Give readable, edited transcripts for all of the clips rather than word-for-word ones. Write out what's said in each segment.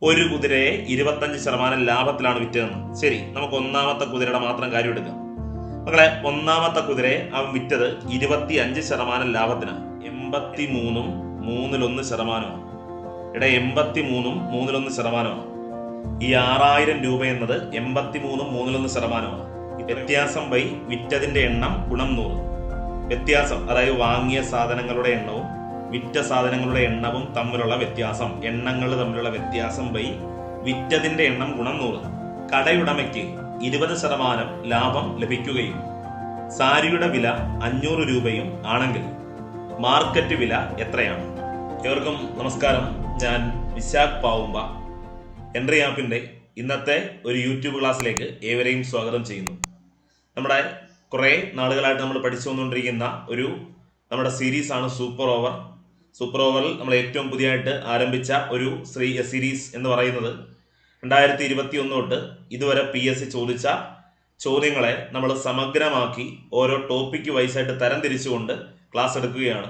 ഒരു കുതിരയെ 25% ലാഭത്തിലാണ് വിറ്റതെന്ന്. ശരി, നമുക്ക് ഒന്നാമത്തെ കുതിരയുടെ മാത്രം കാര്യം എടുക്കാം. മക്കളെ, ഒന്നാമത്തെ കുതിരയെ അവൻ വിറ്റത് 25% ലാഭത്തിനാണ്. 83 1/3%. ഇവിടെ 83 1/3%. ഈ 6000 രൂപ എന്നത് 83 1/3%. വ്യത്യാസം ബൈ വിറ്റതിന്റെ എണ്ണം ഗുണം 100. വ്യത്യാസം, അതായത് വാങ്ങിയ സാധനങ്ങളുടെ എണ്ണവും വിറ്റ സാധനങ്ങളുടെ എണ്ണവും തമ്മിലുള്ള വ്യത്യാസം, എണ്ണങ്ങൾ തമ്മിലുള്ള വ്യത്യാസം ബൈ വിറ്റതിന്റെ എണ്ണം ഗുണം 100. കടയുടമയ്ക്ക് 20% ലാഭം ലഭിക്കുകയും സാരിയുടെ വില 500 രൂപയും ആണെങ്കിൽ മാർക്കറ്റ് വില എത്രയാണ്? ഏവർക്കും നമസ്കാരം. ഞാൻ വിശാഖ് പാവുമ്പ. എൻട്രി ആപ്പിന്റെ ഇന്നത്തെ ഒരു യൂട്യൂബ് ക്ലാസ്സിലേക്ക് ഏവരെയും സ്വാഗതം ചെയ്യുന്നു. നമ്മുടെ കുറെ നാളുകളായിട്ട് നമ്മൾ പഠിച്ചു വന്നുകൊണ്ടിരിക്കുന്ന നമ്മുടെ സീരീസ് ആണ് സൂപ്പർ ഓവർ. സൂപ്പർ ഓവറിൽ നമ്മൾ ഏറ്റവും പുതിയതായിട്ട് ആരംഭിച്ച ഒരു സീരീസ് എന്ന് പറയുന്നത് 2021 തൊട്ട് ഇതുവരെ PSC ചോദിച്ച ചോദ്യങ്ങളെ നമ്മൾ സമഗ്രമാക്കി ഓരോ ടോപ്പിക്ക് വൈസായിട്ട് തരംതിരിച്ചുകൊണ്ട് ക്ലാസ് എടുക്കുകയാണ്.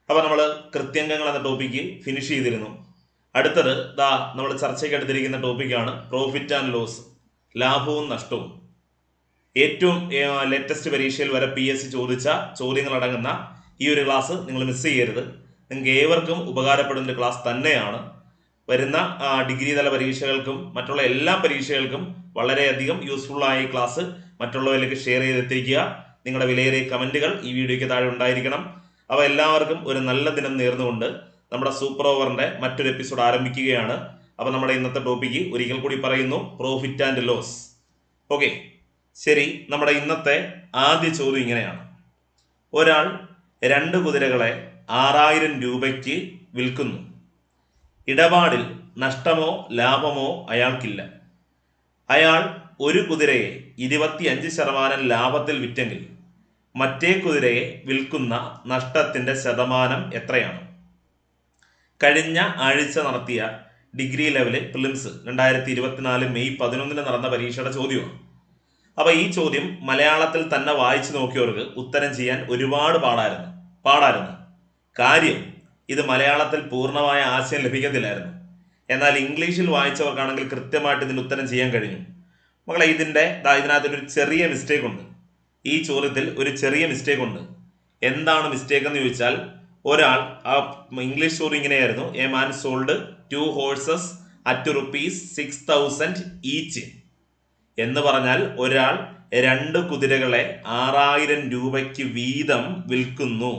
അപ്പോൾ നമ്മൾ കൃത്യംഗങ്ങൾ എന്ന ടോപ്പിക്ക് ഫിനിഷ് ചെയ്തിരുന്നു. അടുത്തത് നമ്മൾ ചർച്ചയ്ക്ക് എടുത്തിരിക്കുന്ന ടോപ്പിക്കാണ് പ്രോഫിറ്റ് ആൻഡ് ലോസ്, ലാഭവും നഷ്ടവും. ഏറ്റവും ലേറ്റസ്റ്റ് പരീക്ഷയിൽ വരെ PSC ചോദിച്ച ചോദ്യങ്ങൾ അടങ്ങുന്ന ഈ ഒരു ക്ലാസ് നിങ്ങൾ മിസ് ചെയ്യരുത്. നിങ്ങൾക്ക് ഏവർക്കും ഉപകാരപ്പെടുന്ന ക്ലാസ് തന്നെയാണ്. വരുന്ന ഡിഗ്രി തല പരീക്ഷകൾക്കും മറ്റുള്ള എല്ലാ പരീക്ഷകൾക്കും വളരെയധികം യൂസ്ഫുൾ ആയ ഈ ക്ലാസ് മറ്റുള്ളവരിലേക്ക് ഷെയർ ചെയ്തെത്തിക്കുക. നിങ്ങളുടെ വിലയേറിയ കമന്റുകൾ ഈ വീഡിയോയ്ക്ക് താഴെ ഉണ്ടായിരിക്കണം. അപ്പോൾ എല്ലാവർക്കും ഒരു നല്ല ദിനം നേർന്നുകൊണ്ട് നമ്മുടെ സൂപ്പർ ഓവറിന്റെ മറ്റൊരു എപ്പിസോഡ് ആരംഭിക്കുകയാണ്. അപ്പോൾ നമ്മുടെ ഇന്നത്തെ ടോപ്പിക്ക് ഒരിക്കൽ കൂടി പറയുന്നു, പ്രോഫിറ്റ് ആൻഡ് ലോസ്. ഓക്കെ, ശരി. നമ്മുടെ ഇന്നത്തെ ആദ്യ ചോദ്യം ഇങ്ങനെയാണ്: ഒരാൾ 2 കുതിരകളെ 6000 രൂപയ്ക്ക് വിൽക്കുന്നു. ഇടപാടിൽ നഷ്ടമോ ലാഭമോ അയാൾക്കില്ല. അയാൾ ഒരു കുതിരയെ 25% ലാഭത്തിൽ വിറ്റെങ്കിൽ മറ്റേ കുതിരയെ വിൽക്കുന്ന നഷ്ടത്തിന്റെ ശതമാനം എത്രയാണ്? കഴിഞ്ഞ ആഴ്ച നടത്തിയ ഡിഗ്രി ലെവല് പ്രിലിംസ് 2024 മെയ് 11 നടന്ന പരീക്ഷയുടെ ചോദ്യമാണ്. അപ്പൊ ഈ ചോദ്യം മലയാളത്തിൽ തന്നെ വായിച്ചു നോക്കിയവർക്ക് ഉത്തരം ചെയ്യാൻ ഒരുപാട് പാടായിരുന്നു. കാര്യം, ഇത് മലയാളത്തിൽ പൂർണ്ണമായ ആശയം ലഭിക്കത്തില്ലായിരുന്നു. എന്നാൽ ഇംഗ്ലീഷിൽ വായിച്ചവർക്കാണെങ്കിൽ കൃത്യമായിട്ട് ഇതിന് ഉത്തരം ചെയ്യാൻ കഴിഞ്ഞു. മക്കളെ, ഇതിനകത്തൊരു ചെറിയ മിസ്റ്റേക്ക് ഉണ്ട്. ഈ ചോദ്യത്തിൽ ഒരു ചെറിയ മിസ്റ്റേക്ക് ഉണ്ട്. എന്താണ് മിസ്റ്റേക്ക് എന്ന് ചോദിച്ചാൽ, ഒരാൾ ഇംഗ്ലീഷ് ചോദ്യം ഇങ്ങനെയായിരുന്നു: a man sold 2 horses at ₹6,000 each. എന്ന് പറഞ്ഞാൽ ഒരാൾ 2 കുതിരകളെ 6000 രൂപയ്ക്ക് വീതം വിൽക്കുന്നു.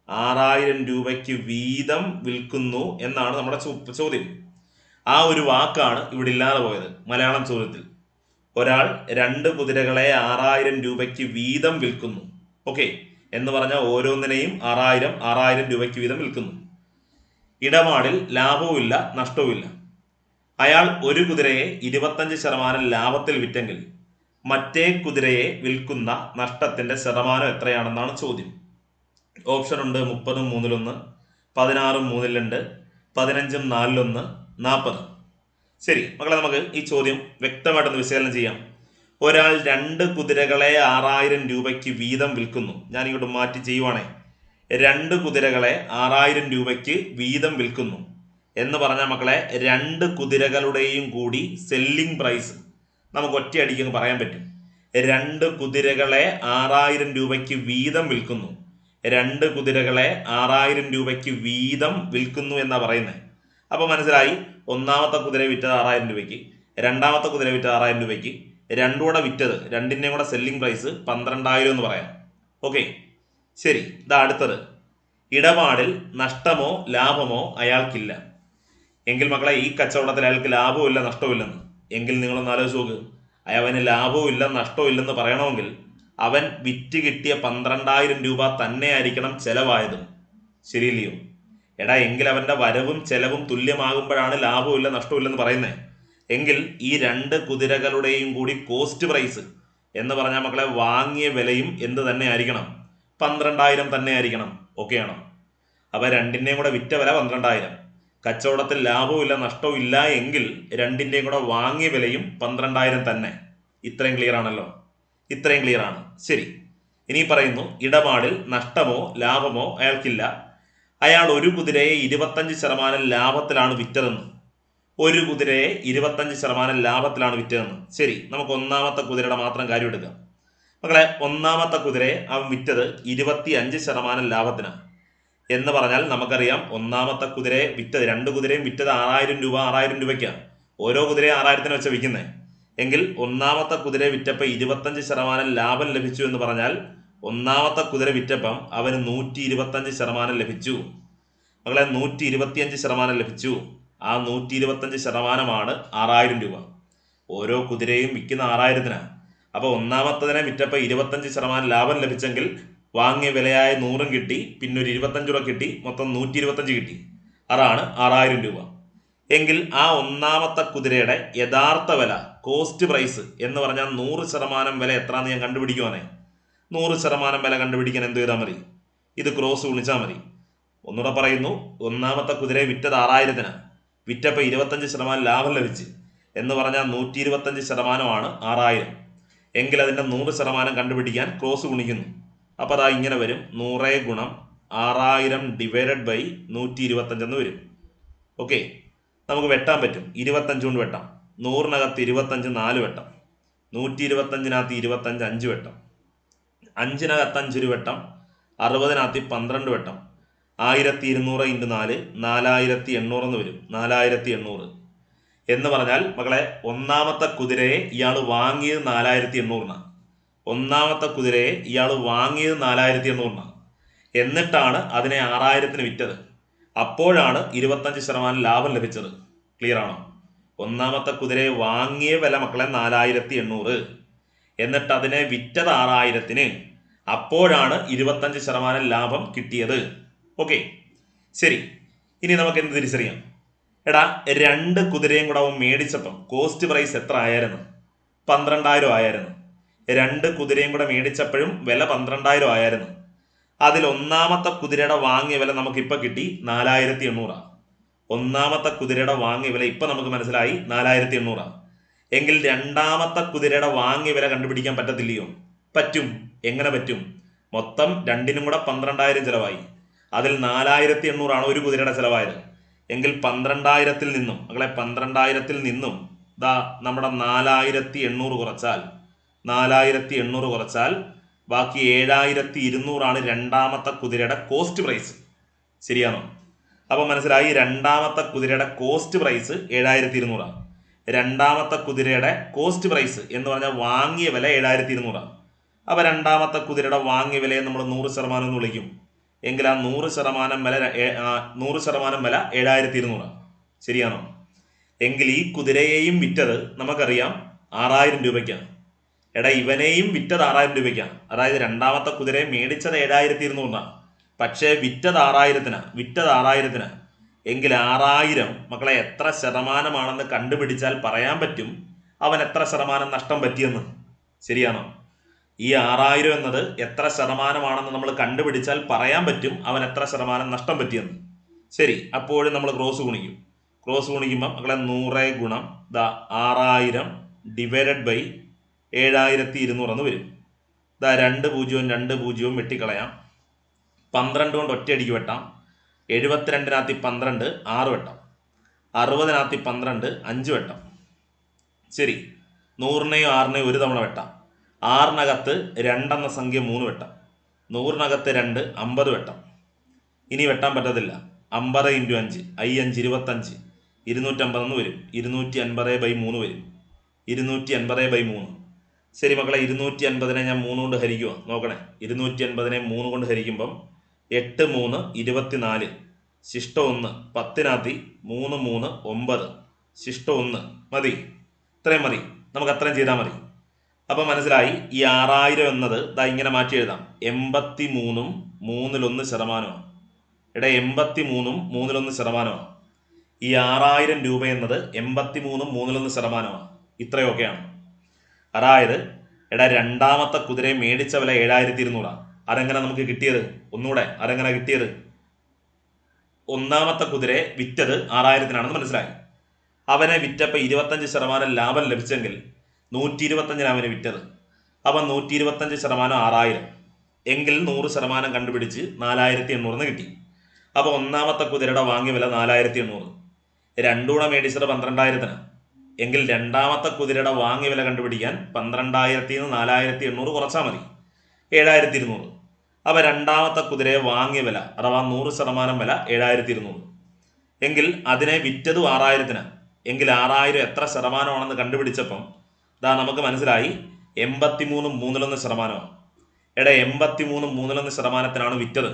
6000 രൂപയ്ക്ക് വീതം വിൽക്കുന്നു എന്നാണ് നമ്മുടെ ചോദ്യം. ആ ഒരു വാക്കാണ് ഇവിടെ ഇല്ലാതെ പോയത് മലയാളം ചോദ്യത്തിൽ. ഒരാൾ 2 കുതിരകളെ 6000 രൂപയ്ക്ക് വീതം വിൽക്കുന്നു. ഓക്കെ, എന്ന് പറഞ്ഞാൽ ഓരോന്നിനെയും 6000 രൂപയ്ക്ക് വീതം വിൽക്കുന്നു. ഇടപാടിൽ ലാഭവും ഇല്ല നഷ്ടവും ഇല്ല. അയാൾ ഒരു കുതിരയെ 25% ലാഭത്തിൽ വിറ്റെങ്കിൽ മറ്റേ കുതിരയെ വിൽക്കുന്ന നഷ്ടത്തിന്റെ ശതമാനം എത്രയാണെന്നാണ് ചോദ്യം. ഓപ്ഷൻ ഉണ്ട്: 30 3/1, 16 3/2, 15 4/1, 40. ശരി മക്കളെ, നമുക്ക് ഈ ചോദ്യം വ്യക്തമായിട്ടൊന്ന് വിശകലനം ചെയ്യാം. ഒരാൾ 2 കുതിരകളെ 6000 രൂപയ്ക്ക് വീതം വിൽക്കുന്നു. ഞാൻ ഇങ്ങോട്ട് മാറ്റി ചെയ്യുവാണേ. 2 കുതിരകളെ 6000 രൂപയ്ക്ക് വീതം വിൽക്കുന്നു എന്ന് പറഞ്ഞാൽ മക്കളെ, 2 കുതിരകളുടെയും കൂടി സെല്ലിംഗ് പ്രൈസ് നമുക്ക് ഒറ്റയടിക്ക് പറയാൻ പറ്റും. 2 കുതിരകളെ 6000 രൂപയ്ക്ക് വീതം വിൽക്കുന്നു. 2 കുതിരകളെ 6000 രൂപയ്ക്ക് വീതം വിൽക്കുന്നു എന്നാ പറയുന്നത്. അപ്പൊ മനസ്സിലായി, ഒന്നാമത്തെ കുതിര വിറ്റത് 6000 രൂപയ്ക്ക്, രണ്ടാമത്തെ കുതിര വിറ്റത് 6000 രൂപയ്ക്ക്, രണ്ടും കൂടെ വിറ്റത്, രണ്ടിന്റെയും കൂടെ സെല്ലിംഗ് പ്രൈസ് 12,000 എന്ന് പറയാം. ഓക്കെ, ശരി. അടുത്തത്: ഇടപാടിൽ നഷ്ടമോ ലാഭമോ അയാൾക്കില്ല. എങ്കിൽ മക്കളെ, ഈ കച്ചവടത്തിൽ അയാൾക്ക് ലാഭവും ഇല്ല നഷ്ടവും ഇല്ലെന്ന്. എങ്കിൽ നിങ്ങളൊന്ന് ആലോചിച്ച് നോക്ക്. അവന് ലാഭവും ഇല്ല നഷ്ടവും ഇല്ലെന്ന് പറയണമെങ്കിൽ അവൻ വിറ്റ് കിട്ടിയ 12,000 രൂപ തന്നെ ആയിരിക്കണം ചെലവായതും. ശരിയില്ലയോ? എങ്കിൽ അവന്റെ വരവും ചെലവും തുല്യമാകുമ്പോഴാണ് ലാഭവും ഇല്ല നഷ്ടവും ഇല്ലെന്ന് പറയുന്നത്. എങ്കിൽ ഈ 2 കുതിരകളുടെയും കൂടി കോസ്റ്റ് പ്രൈസ് എന്ന് പറഞ്ഞാൽ മക്കളെ, വാങ്ങിയ വിലയും എന്ത് തന്നെ ആയിരിക്കണം? 12,000 തന്നെ ആയിരിക്കണം. ഓക്കെ ആണോ? അപ്പൊ രണ്ടിന്റെയും കൂടെ വിറ്റ വില 12,000. കച്ചവടത്തിൽ ലാഭവും ഇല്ല നഷ്ടവും ഇല്ല എങ്കിൽ രണ്ടിന്റെയും കൂടെ വാങ്ങിയ വിലയും 12,000 തന്നെ. ഇത്രയും ക്ലിയർ ആണല്ലോ? ഇത്രയും ക്ലിയർ ആണ്. ശരി, ഇനി പറയുന്നു: ഇടപാടിൽ നഷ്ടമോ ലാഭമോ അയാൾക്കില്ല. അയാൾ ഒരു കുതിരയെ 25% ലാഭത്തിലാണ് വിറ്റതെന്ന്. ഒരു കുതിരയെ 25% ലാഭത്തിലാണ് വിറ്റതെന്ന്. ശരി, നമുക്ക് ഒന്നാമത്തെ കുതിരയുടെ മാത്രം കാര്യം എടുക്കാം. മക്കളെ, ഒന്നാമത്തെ കുതിരയെ അവൻ വിറ്റത് 25% ലാഭത്തിനാണ്. എന്ന് പറഞ്ഞാൽ നമുക്കറിയാം, ഒന്നാമത്തെ കുതിരയെ വിറ്റത്, രണ്ട് കുതിരയും വിറ്റത് 6000 രൂപ 6000 രൂപയ്ക്കാണ്. ഓരോ കുതിരയെ 6000 വെച്ച് വിൽക്കുന്നത്. എങ്കിൽ ഒന്നാമത്തെ കുതിരയെ വിറ്റപ്പോൾ 25% ലാഭം ലഭിച്ചു എന്ന് പറഞ്ഞാൽ ഒന്നാമത്തെ കുതിര വിറ്റപ്പം അവന് 125% ലഭിച്ചു. മകളെ, 125% ലഭിച്ചു. ആ 125%മാണ് 6000 രൂപ. ഓരോ കുതിരയും വിൽക്കുന്ന 6000-നാണ്. അപ്പോൾ ഒന്നാമത്തതിനെ വിറ്റപ്പോൾ 25% ലാഭം ലഭിച്ചെങ്കിൽ വാങ്ങിയ വിലയായ 100 കിട്ടി, പിന്നെ ഒരു 25 രൂപ കിട്ടി, മൊത്തം 125 കിട്ടി. അതാണ് 6000 രൂപ. എങ്കിൽ ആ ഒന്നാമത്തെ കുതിരയുടെ യഥാർത്ഥ വില, കോസ്റ്റ് പ്രൈസ് എന്ന് പറഞ്ഞാൽ 100% വില എത്രയാണെന്ന് ഞാൻ കണ്ടുപിടിക്കുവാനേ. 100% വില കണ്ടുപിടിക്കാൻ എന്ത് ചെയ്താൽ മതി? ഇത് ക്രോസ് ഗുണിച്ചാൽ മതി. ഒന്നുകൂടെ പറയുന്നു, ഒന്നാമത്തെ കുതിരയെ വിറ്റത് 6000-നാണ്. വിറ്റപ്പോൾ 25% ലാഭം ലഭിച്ച് എന്ന് പറഞ്ഞാൽ 125%മാണ് 6000. എങ്കിൽ അതിൻ്റെ 100% കണ്ടുപിടിക്കാൻ ക്രോസ് ഗുണിക്കുന്നു. അപ്പോൾ അതാ ഇങ്ങനെ വരും, 100 ഗുണം 6000 ഡിവൈഡഡ് ബൈ 125 എന്ന് വരും. ഓക്കെ, നമുക്ക് വെട്ടാൻ പറ്റും. 25 കൊണ്ട് വെട്ടാം. 100-നകത്ത് 25 4 വെട്ടം, 125-നകത്ത് 25 5 വെട്ടം, 5-നകത്ത് 5 ഒരു വെട്ടം, 60-നകത്ത് 12 വെട്ടം, 1200 × 4 4800 എന്ന് വരും. 4800 എന്ന് പറഞ്ഞാൽ മക്കളെ, ഒന്നാമത്തെ കുതിരയെ ഇയാൾ വാങ്ങിയത് 4800-നാണ്. ഒന്നാമത്തെ കുതിരയെ ഇയാൾ വാങ്ങിയത് 4800-നാണ്. എന്നിട്ടാണ് അതിനെ 6000-ന് വിറ്റത്. അപ്പോഴാണ് 25% ലാഭം ലഭിച്ചത്. ക്ലിയർ ആണോ? ഒന്നാമത്തെ കുതിരയെ വാങ്ങിയ വില മക്കളെ 4800, എന്നിട്ട് അതിനെ വിറ്റത് 6000-ന്. അപ്പോഴാണ് 25% ലാഭം കിട്ടിയത്. ഓക്കെ, ശരി. ഇനി നമുക്ക് എന്ത് തിരിച്ചറിയാം? എടാ, രണ്ട് കുതിരയും കൂടെ അവൻ മേടിച്ചപ്പം കോസ്റ്റ് പ്രൈസ് എത്ര ആയിരുന്നു? 12000 ആയിരുന്നു. രണ്ട് കുതിരയും കൂടെ മേടിച്ചപ്പോഴും വില 12000 ആയിരുന്നു. അതിൽ ഒന്നാമത്തെ കുതിരയുടെ വാങ്ങിയ വില നമുക്കിപ്പോൾ കിട്ടി 4800. ഒന്നാമത്തെ കുതിരയുടെ വാങ്ങിയ വില ഇപ്പം നമുക്ക് മനസ്സിലായി 4800. എങ്കിൽ രണ്ടാമത്തെ കുതിരയുടെ വാങ്ങിയ വില കണ്ടുപിടിക്കാൻ പറ്റത്തില്ലയോ? പറ്റും. എങ്ങനെ പറ്റും? മൊത്തം രണ്ടിനും കൂടെ 12000 ചിലവായി. അതിൽ 4800 ഒരു കുതിരയുടെ ചിലവായത്. എങ്കിൽ 12000-ൽ നിന്നും മകളെ, 12000-ൽ നിന്നും ദാ നമ്മുടെ 4800 കുറച്ചാൽ, 4800 കുറച്ചാൽ ബാക്കി 7200 രണ്ടാമത്തെ കുതിരയുടെ കോസ്റ്റ് പ്രൈസ്. ശരിയാണോ? അപ്പോൾ മനസ്സിലായി, രണ്ടാമത്തെ കുതിരയുടെ കോസ്റ്റ് പ്രൈസ് 7200. രണ്ടാമത്തെ കുതിരയുടെ കോസ്റ്റ് പ്രൈസ് എന്ന് പറഞ്ഞാൽ വാങ്ങിയ വില 7200. അപ്പോൾ രണ്ടാമത്തെ കുതിരയുടെ വാങ്ങിയ വിലയെ നമ്മൾ 100% എന്ന് വിളിക്കും. എങ്കിൽ ആ 100% വില 7200. ശരിയാണോ? എങ്കിൽ ഈ കുതിരയെയും വിറ്റത് നമുക്കറിയാം 6000 രൂപയ്ക്കാണ്. എടാ, ഇവനെയും വിറ്റത് 6000 രൂപയ്ക്കാണ്. അതായത് രണ്ടാമത്തെ കുതിരയെ മേടിച്ചത് 7200-നാണ്, പക്ഷേ വിറ്റത് 6000-ന്. എങ്കിൽ 6000 മക്കളെ എത്ര ശതമാനമാണെന്ന് കണ്ടുപിടിച്ചാൽ പറയാൻ പറ്റും അവൻ എത്ര ശതമാനം നഷ്ടം പറ്റിയെന്ന്. ശരിയാണോ? ഈ 6000 എന്നത് എത്ര ശതമാനമാണെന്ന് നമ്മൾ കണ്ടുപിടിച്ചാൽ പറയാൻ പറ്റും അവൻ എത്ര ശതമാനം നഷ്ടം പറ്റിയെന്ന്. ശരി, അപ്പോഴും നമ്മൾ ക്രോസ് ഗുണിക്കും. ക്രോസ് ഗുണിക്കുമ്പോൾ മക്കളെ 100 ഗുണം 6000 ഡിവൈഡഡ് ബൈ 7200 എന്ന് വരും. 2 0 2 0 വെട്ടിക്കളയാം. 12 കൊണ്ട് ഒറ്റയടിക്ക് വെട്ടാം. 72-നകത്ത് 12 6 വെട്ടം, 60-നകത്ത് 12 5 വെട്ടം. ശരി, 100-നെയും 6-നെയും ഒരു തവണ വെട്ടാം. 6-നകത്ത് 2 എന്ന സംഖ്യ 3 വെട്ടം, 100-നകത്ത് 2 50 വെട്ടം. ഇനി വെട്ടാൻ പറ്റത്തില്ല. 50 × 5 5 25 250 എന്ന് വരും. 250/3 വരും. 250/3. ശരി മക്കളെ, 250-നെ ഞാൻ 3 കൊണ്ട് ഹരിക്കുക. നോക്കണേ, 250-നെ 3 കൊണ്ട് ഹരിക്കുമ്പം 8 3 24, ശിഷ്ട 1, 10-നകത്ത് 3 3 9, ശിഷ്ട 1. മതി, ഇത്രയും മതി. നമുക്ക് അത്രയും ചെയ്താൽ മതി. അപ്പം മനസ്സിലായി, ഈ 6000 എന്നത് ഇങ്ങനെ മാറ്റി എഴുതാം. 83-ഉം 1/3%. എടാ, 83-ഉം 1/3%. ഈ 6000 രൂപ എന്നത് 83-ഉം 1/3%. ഇത്രയൊക്കെയാണ്. അതായത് എടാ, രണ്ടാമത്തെ കുതിരയെ മേടിച്ച വില 7200. അതെങ്ങനെ നമുക്ക് കിട്ടിയത്? ഒന്നുകൂടെ, അതെങ്ങനെ കിട്ടിയത്? ഒന്നാമത്തെ കുതിരയെ വിറ്റത് 6000-നാണെന്ന് മനസ്സിലായി. അവനെ വിറ്റപ്പോൾ 25% ലാഭം ലഭിച്ചെങ്കിൽ 125-ന് അവന് വിറ്റത്. അപ്പം 125% 6000. എങ്കിൽ 100% കണ്ടുപിടിച്ച് 4800 കിട്ടി. അപ്പോൾ ഒന്നാമത്തെ കുതിരയുടെ വാങ്ങിയ വില 4800. രണ്ടു കൂടെ മേടിച്ചത് 12,000-ന്. എങ്കിൽ രണ്ടാമത്തെ കുതിരയുടെ വാങ്ങിയ വില കണ്ടുപിടിക്കാൻ 12,000-ൽ നിന്ന് 4,800 കുറച്ചാൽ മതി, 7,200. അപ്പോൾ രണ്ടാമത്തെ കുതിരയെ വാങ്ങിയ വില അഥവാ 100% വില 7,200. എങ്കിൽ അതിനെ വിറ്റതും 6,000-ന്. എങ്കിൽ 6,000 എത്ര ശതമാനമാണെന്ന് കണ്ടുപിടിച്ചപ്പം നമുക്ക് മനസ്സിലായി 83.3%. എടാ 83.3% വിറ്റത്.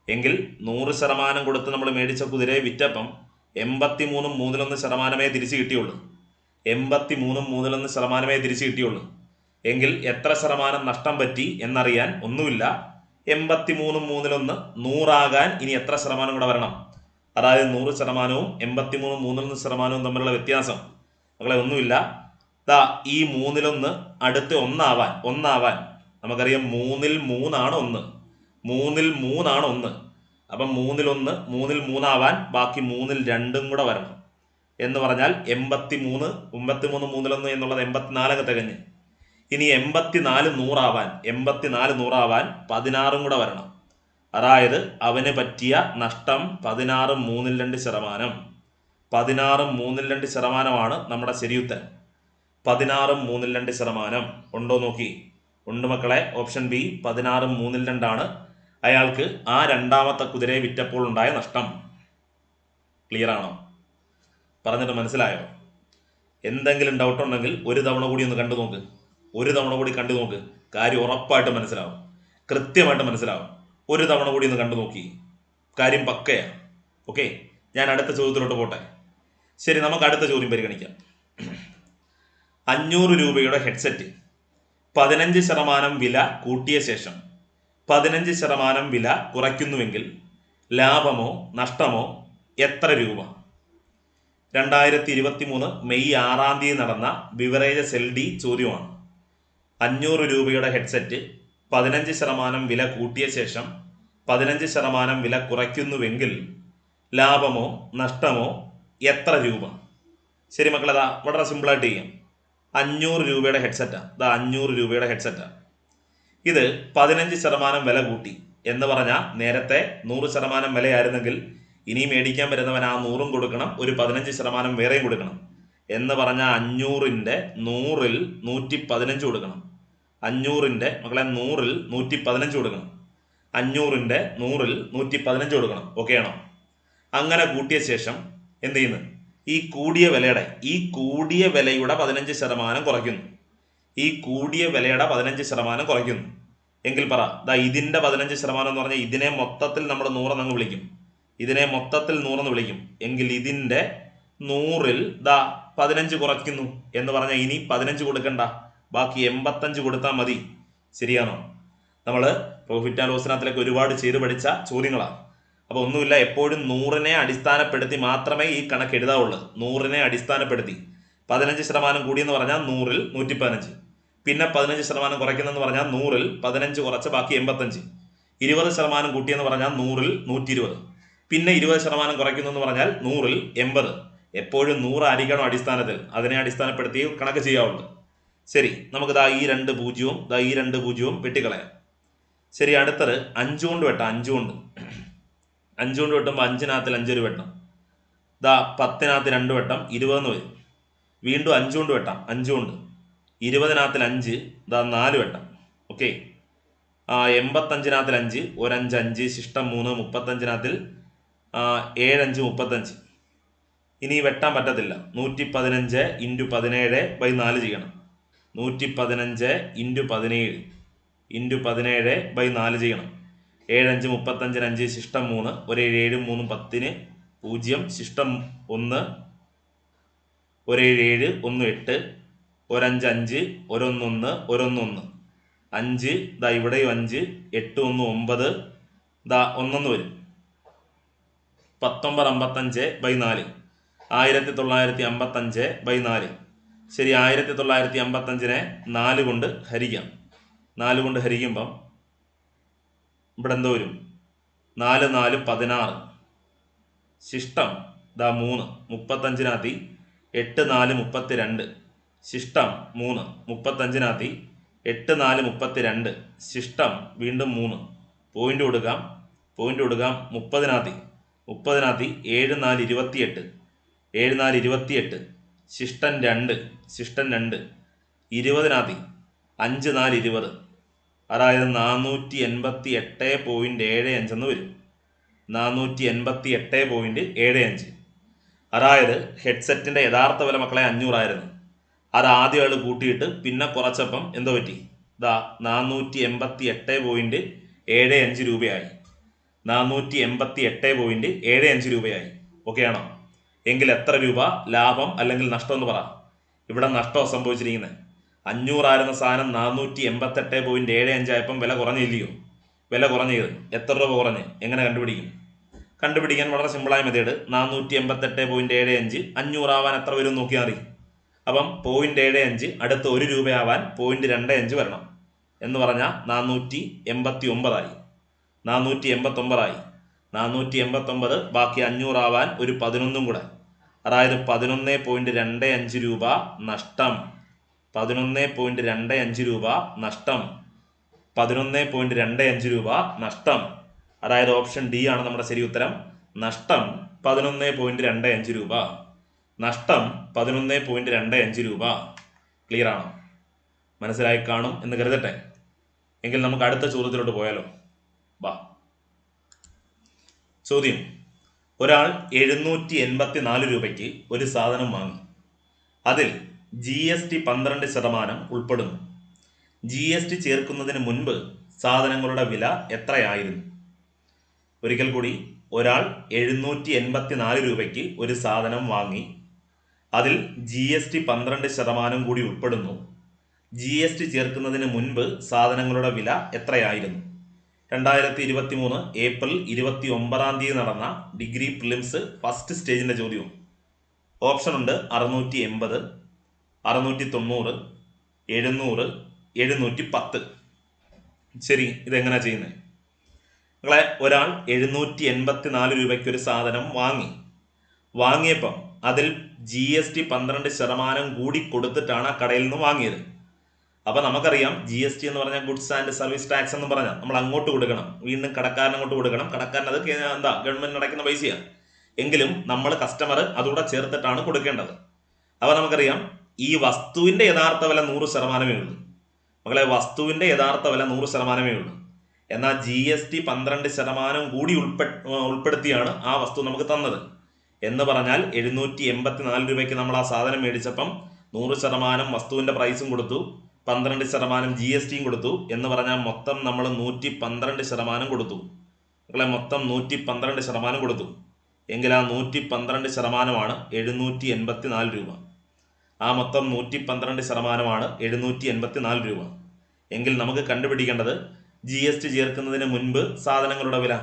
എങ്കിൽ 100% കൊടുത്ത് നമ്മൾ മേടിച്ച കുതിരയെ വിറ്റപ്പം 83.3% തിരിച്ചു കിട്ടിയുള്ളൂ. 83.3% തിരിച്ചു കിട്ടിയുള്ളൂ. എങ്കിൽ എത്ര ശതമാനം നഷ്ടം പറ്റി എന്നറിയാൻ ഒന്നുമില്ല. 83.3 100 ഇനി എത്ര ശതമാനം കൂടെ വരണം? അതായത് 100%-വും 83.3% തമ്മിലുള്ള വ്യത്യാസം മക്കളെ ഒന്നുമില്ല. ഈ 3-1 അടുത്ത് ഒന്നാവാൻ നമുക്കറിയാം 3-ൽ 3 ആണ് 1. 3-ൽ 3 ആണ് 1. അപ്പം 3-1 3-ൽ 3 ആവാൻ ബാക്കി 3-ൽ 2 കൂടെ വരണം. എന്ന് പറഞ്ഞാൽ 83 3-1 എന്നുള്ളത് 84 തികഞ്ഞ്. ഇനി 84 100 ആവാൻ 16 കൂടെ വരണം. അതായത് അവന് പറ്റിയ നഷ്ടം 16 3/2%. 16 3/2%-മാണ് നമ്മുടെ ശരിയുത്തരം. 16 3/2% ഉണ്ടോ നോക്കി? ഉണ്ട് മക്കളെ. ഓപ്ഷൻ ബി 16 3/2 അയാൾക്ക് ആ രണ്ടാമത്തെ കുതിരയെ വിറ്റപ്പോൾ ഉണ്ടായ നഷ്ടം. ക്ലിയർ ആണോ? പറഞ്ഞിട്ട് മനസ്സിലായോ? എന്തെങ്കിലും ഡൗട്ട് ഉണ്ടെങ്കിൽ ഒരു തവണ കൂടി ഒന്ന് കണ്ടു നോക്ക്. കാര്യം ഉറപ്പായിട്ട് മനസ്സിലാവും, കൃത്യമായിട്ട് മനസ്സിലാവും. ഒരു തവണ കൂടി ഒന്ന് കണ്ടു നോക്കി, കാര്യം പക്കയാണ്. ഓക്കെ, ഞാൻ അടുത്ത ചോദ്യത്തിലോട്ട് പോട്ടെ. ശരി, നമുക്ക് അടുത്ത ചോദ്യം പരിഗണിക്കാം. 500 രൂപയുടെ ഹെഡ്സെറ്റ് 15% വില കൂട്ടിയ ശേഷം 15% വില കുറയ്ക്കുന്നുവെങ്കിൽ ലാഭമോ നഷ്ടമോ എത്ര രൂപ? 2023 മെയ് 6 നടന്ന ബിവറേജസ് LD ചോദ്യമാണ്. 500 രൂപയുടെ ഹെഡ്സെറ്റ് 15% വില കൂട്ടിയ ശേഷം 15% വില കുറയ്ക്കുന്നുവെങ്കിൽ ലാഭമോ നഷ്ടമോ എത്ര രൂപ? ശരി മക്കളെ, വളരെ സിമ്പിളായിട്ട് ചെയ്യാം. 500 രൂപയുടെ ഹെഡ്സെറ്റാണ്. 500 രൂപയുടെ ഹെഡ്സെറ്റാണ്. ഇത് 15% വില കൂട്ടി എന്ന് പറഞ്ഞാൽ നേരത്തെ 100% വിലയായിരുന്നെങ്കിൽ ഇനി മേടിക്കാൻ വരുന്നവൻ ആ 100 കൊടുക്കണം, ഒരു 15% വേറെയും കൊടുക്കണം. എന്ന് പറഞ്ഞാൽ 500-ന്റെ 100-ൽ 115 കൊടുക്കണം. 500-ന്റെ മക്കളെ 100-ൽ 115 കൊടുക്കണം. 500-ന്റെ 100-ൽ 115 കൊടുക്കണം. ഓക്കെ ആണോ? അങ്ങനെ കൂട്ടിയ ശേഷം എന്ത് ചെയ്യുന്നു? ഈ കൂടിയ വിലയുടെ 15% കുറയ്ക്കുന്നു. ഈ കൂടിയ വിലയുടെ 15% കുറയ്ക്കുന്നു. എങ്കിൽ പറ, ഇതിന്റെ 15% എന്ന് പറഞ്ഞാൽ ഇതിനെ മൊത്തത്തിൽ നമ്മൾ 100 എന്ന് വിളിക്കും. എങ്കിൽ ഇതിന്റെ 100-ൽ 15 കുറയ്ക്കുന്നു എന്ന് പറഞ്ഞാൽ ഇനി 15 കൊടുക്കണ്ട, ബാക്കി 85 കൊടുത്താൽ മതി. ശരിയാണോ? നമ്മൾ പ്രോഫിറ്റ് ആൻഡ് ലോസിനകത്തിലേക്ക് ഒരുപാട് ചെയ്ത് പഠിച്ച ചോദ്യങ്ങളാണ്. അപ്പോൾ ഒന്നുമില്ല, എപ്പോഴും 100-നെ അടിസ്ഥാനപ്പെടുത്തി മാത്രമേ ഈ കണക്ക് എഴുതാവുള്ളൂ. 100-നെ അടിസ്ഥാനപ്പെടുത്തി 15% കൂടിയെന്ന് പറഞ്ഞാൽ 100-ൽ 115, പിന്നെ 15% കുറയ്ക്കുന്നെന്ന് പറഞ്ഞാൽ 100-ൽ 15 കുറച്ച് ബാക്കി 85. 20% കൂട്ടിയെന്ന് പറഞ്ഞാൽ 100-ൽ 120, പിന്നെ 20% കുറയ്ക്കുന്നു പറഞ്ഞാൽ 100-ൽ 80. എപ്പോഴും 100 ആയിരിക്കണം അടിസ്ഥാനത്തിൽ. അതിനെ അടിസ്ഥാനപ്പെടുത്തി കണക്ക് ചെയ്യാവുള്ളൂ. ശരി, നമുക്ക് ഈ 2 പൂജ്യവും വെട്ടിക്കളയാം. ശരി, അടുത്തത് 5 കൊണ്ട് വെട്ടാം. 5 കൊണ്ട് വെട്ടുമ്പോൾ 5-നകത്തിൽ 5 ഒരു വെട്ടം, 10-നകത്ത് 2 വെട്ടം, 20 വരും. വീണ്ടും 5 കൊണ്ട് വെട്ടാം. 5 കൊണ്ട് 20-നകത്തിൽ 5, 4 വെട്ടം. ഓക്കെ, 85-നകത്തിൽ 5, ഒരു 5 5, ശിഷ്ടം 3, 35-നകത്തിൽ 7 5 35. ഇനി വെട്ടാൻ പറ്റത്തില്ല. 115 × 17/4 ചെയ്യണം. 115 × 17/4 ചെയ്യണം. 7 5 35, 5 ശിഷ്ടം 3, ഒരു 7 3 10, 0 ശിഷ്ടം 1, ഒരു 7 1 8, ഒരു 5 5, ഒരു 1 1, 5 ഇവിടെയും 5, 8 1 9, 1 വരും. 1955/4, 1955/4. ശരി, 1955-നെ 4 കൊണ്ട് ഹരിക്കാം. 4 കൊണ്ട് ഹരിക്കുമ്പം ഇവിടെ എന്തോ വരും? 4 4 16, ശിഷ്ടം 3, 35-നകത്ത് 8 4 32, ശിഷ്ടം 3, 35-നകത്ത് 8 4 32, ശിഷ്ടം വീണ്ടും 3. പോയിന്റ് കൊടുക്കാം. 30-നകത്ത് 7 4 28, 7 4 28, ശിഷ്ടൻ 2, 20 5 4 20, അതായത് 488.75 എന്ന് വരും. 488.75. അതായത് ഹെഡ്സെറ്റിൻ്റെ യഥാർത്ഥ വില മക്കളെ 500 ആയിരുന്നു. അത് ആദ്യം ആൾ കൂട്ടിയിട്ട് പിന്നെ കുറച്ചപ്പം എന്തോ പറ്റി, 488.75 രൂപയായി. 488.75 രൂപയായി. ഓക്കെ ആണോ? എങ്കിൽ എത്ര രൂപ ലാഭം അല്ലെങ്കിൽ നഷ്ടം എന്ന് പറ. ഇവിടെ നഷ്ടം സംഭവിച്ചിരിക്കുന്നത്. 500 ആയിരുന്ന സാധനം 488.75 ആയപ്പം വില കുറഞ്ഞില്ലയോ? വില കുറഞ്ഞത് എത്ര രൂപ കുറഞ്ഞ്? എങ്ങനെ കണ്ടുപിടിക്കും? കണ്ടുപിടിക്കാൻ വളരെ സിമ്പിളായ മെത്തേഡ്. 488.75 500 ആവാൻ എത്ര വരും നോക്കിയാൽ മതി. അപ്പം 0.75 അടുത്ത് 1 രൂപയാവാൻ 0.25 വരണം എന്ന് പറഞ്ഞാൽ 489 ആയി. 489 ബാക്കി 500 ആവാൻ ഒരു 11 കൂടെ, അതായത് 11.25 രൂപ നഷ്ടം. 11.25 രൂപ നഷ്ടം. 11.25 രൂപ നഷ്ടം. അതായത് ഓപ്ഷൻ ഡി ആണ് നമ്മുടെ ശരി ഉത്തരം. നഷ്ടം 11.25 രൂപ. നഷ്ടം 11.25 രൂപ. ക്ലിയർ ആണോ? മനസ്സിലായി കാണും എന്ന് കരുതട്ടെ. എങ്കിൽ നമുക്ക് അടുത്ത ചോദ്യത്തിലോട്ട് പോയാലോ? വാ. ചോദ്യം: ഒരാൾ 784 രൂപയ്ക്ക് ഒരു സാധനം വാങ്ങി. അതിൽ GST 12% ഉൾപ്പെടുന്നു. GST ചേർക്കുന്നതിന് മുൻപ് സാധനങ്ങളുടെ വില എത്രയായിരുന്നു? ഒരിക്കൽ കൂടി. ഒരാൾ 784 രൂപയ്ക്ക് ഒരു സാധനം വാങ്ങി. അതിൽ GST 12% കൂടി ഉൾപ്പെടുന്നു. GST ചേർക്കുന്നതിന് മുൻപ് സാധനങ്ങളുടെ വില എത്രയായിരുന്നു? 2023 ഏപ്രിൽ 29 നടന്ന ഡിഗ്രി പ്രിലിംസ് ഫസ്റ്റ് സ്റ്റേജിന്റെ ചോദ്യവും. ഓപ്ഷൻ ഉണ്ട് 680, 690, 700, 710. ശരി, ഇതെങ്ങനെയാ ചെയ്യുന്നത്? നിങ്ങളെ ഒരാൾ 784 രൂപയ്ക്ക് ഒരു സാധനം വാങ്ങിയപ്പം അതിൽ GST 12% കൂടി കൊടുത്തിട്ടാണ് ആ കടയിൽ നിന്ന് വാങ്ങിയത്. അപ്പം നമുക്കറിയാം GST എന്ന് പറഞ്ഞാൽ ഗുഡ്സ് ആൻഡ് സർവീസ് ടാക്സ് എന്ന് പറഞ്ഞാൽ നമ്മൾ അങ്ങോട്ട് കൊടുക്കണം, വീണ്ടും കടക്കാരൻ അങ്ങോട്ട് കൊടുക്കണം. കടക്കാരൻ അത് ഗവൺമെന്റ് അടയ്ക്കുന്ന പൈസയാണ്. എങ്കിലും നമ്മൾ കസ്റ്റമർ അതുകൂടെ ചേർത്തിട്ടാണ് കൊടുക്കേണ്ടത്. അപ്പോൾ നമുക്കറിയാം ഈ വസ്തുവിന്റെ യഥാർത്ഥ വില 100% ഉള്ളൂ. മകളെ, വസ്തുവിന്റെ യഥാർത്ഥ വില 100% ഉള്ളൂ. എന്നാൽ GST 12% കൂടി ഉൾപ്പെടുത്തിയാണ് ആ വസ്തു നമുക്ക് തന്നത്. എന്ന് പറഞ്ഞാൽ 784 രൂപയ്ക്ക് നമ്മൾ ആ സാധനം മേടിച്ചപ്പം 100% വസ്തുവിന്റെ പ്രൈസും കൊടുത്തു, 12% GSTയും കൊടുത്തു. എന്ന് പറഞ്ഞാൽ മൊത്തം നമ്മൾ 112% കൊടുത്തു. മക്കളെ, മൊത്തം 112% കൊടുത്തു. എങ്കിൽ ആ 112%ആണ് 784 രൂപ. ആ മൊത്തം 112%ആണ് 784 രൂപ. എങ്കിൽ നമുക്ക് കണ്ടുപിടിക്കേണ്ടത് GST ചേർക്കുന്നതിന് മുൻപ് സാധനങ്ങളുടെ വില.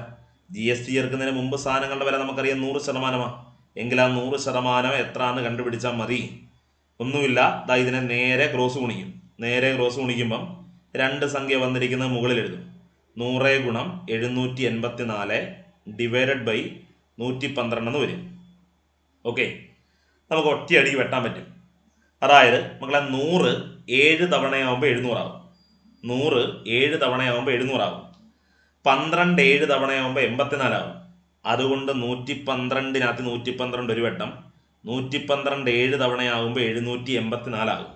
GST ചേർക്കുന്നതിന് മുമ്പ് സാധനങ്ങളുടെ വില നമുക്കറിയാം 100%. എങ്കിൽ ആ 100% എത്രയാണെന്ന് കണ്ടുപിടിച്ചാൽ മതി. ഒന്നുമില്ല, ഇതിനെ നേരെ ക്രോസ് ഗുണിക്കും. നേരെ ക്രോസ് ഗുണിക്കുമ്പം 2 സംഖ്യ വന്നിരിക്കുന്നത് മുകളിൽ എഴുതും. 100 ഗുണം 784 ഡിവൈഡഡ് ബൈ 112 എന്ന് വരും. ഓക്കെ, നമുക്ക് ഒറ്റയടിക്ക് വെട്ടാൻ പറ്റും. അതായത് മക്കളെ 100 7 തവണയാകുമ്പോൾ 700 ആവും. 100 7 തവണയാകുമ്പോൾ 700 ആവും. 12 7 തവണയാകുമ്പോൾ 84 ആവും. അതുകൊണ്ട് 112 112 ഒരു വട്ടം. 112 7 തവണയാകുമ്പോൾ 784 ആകും.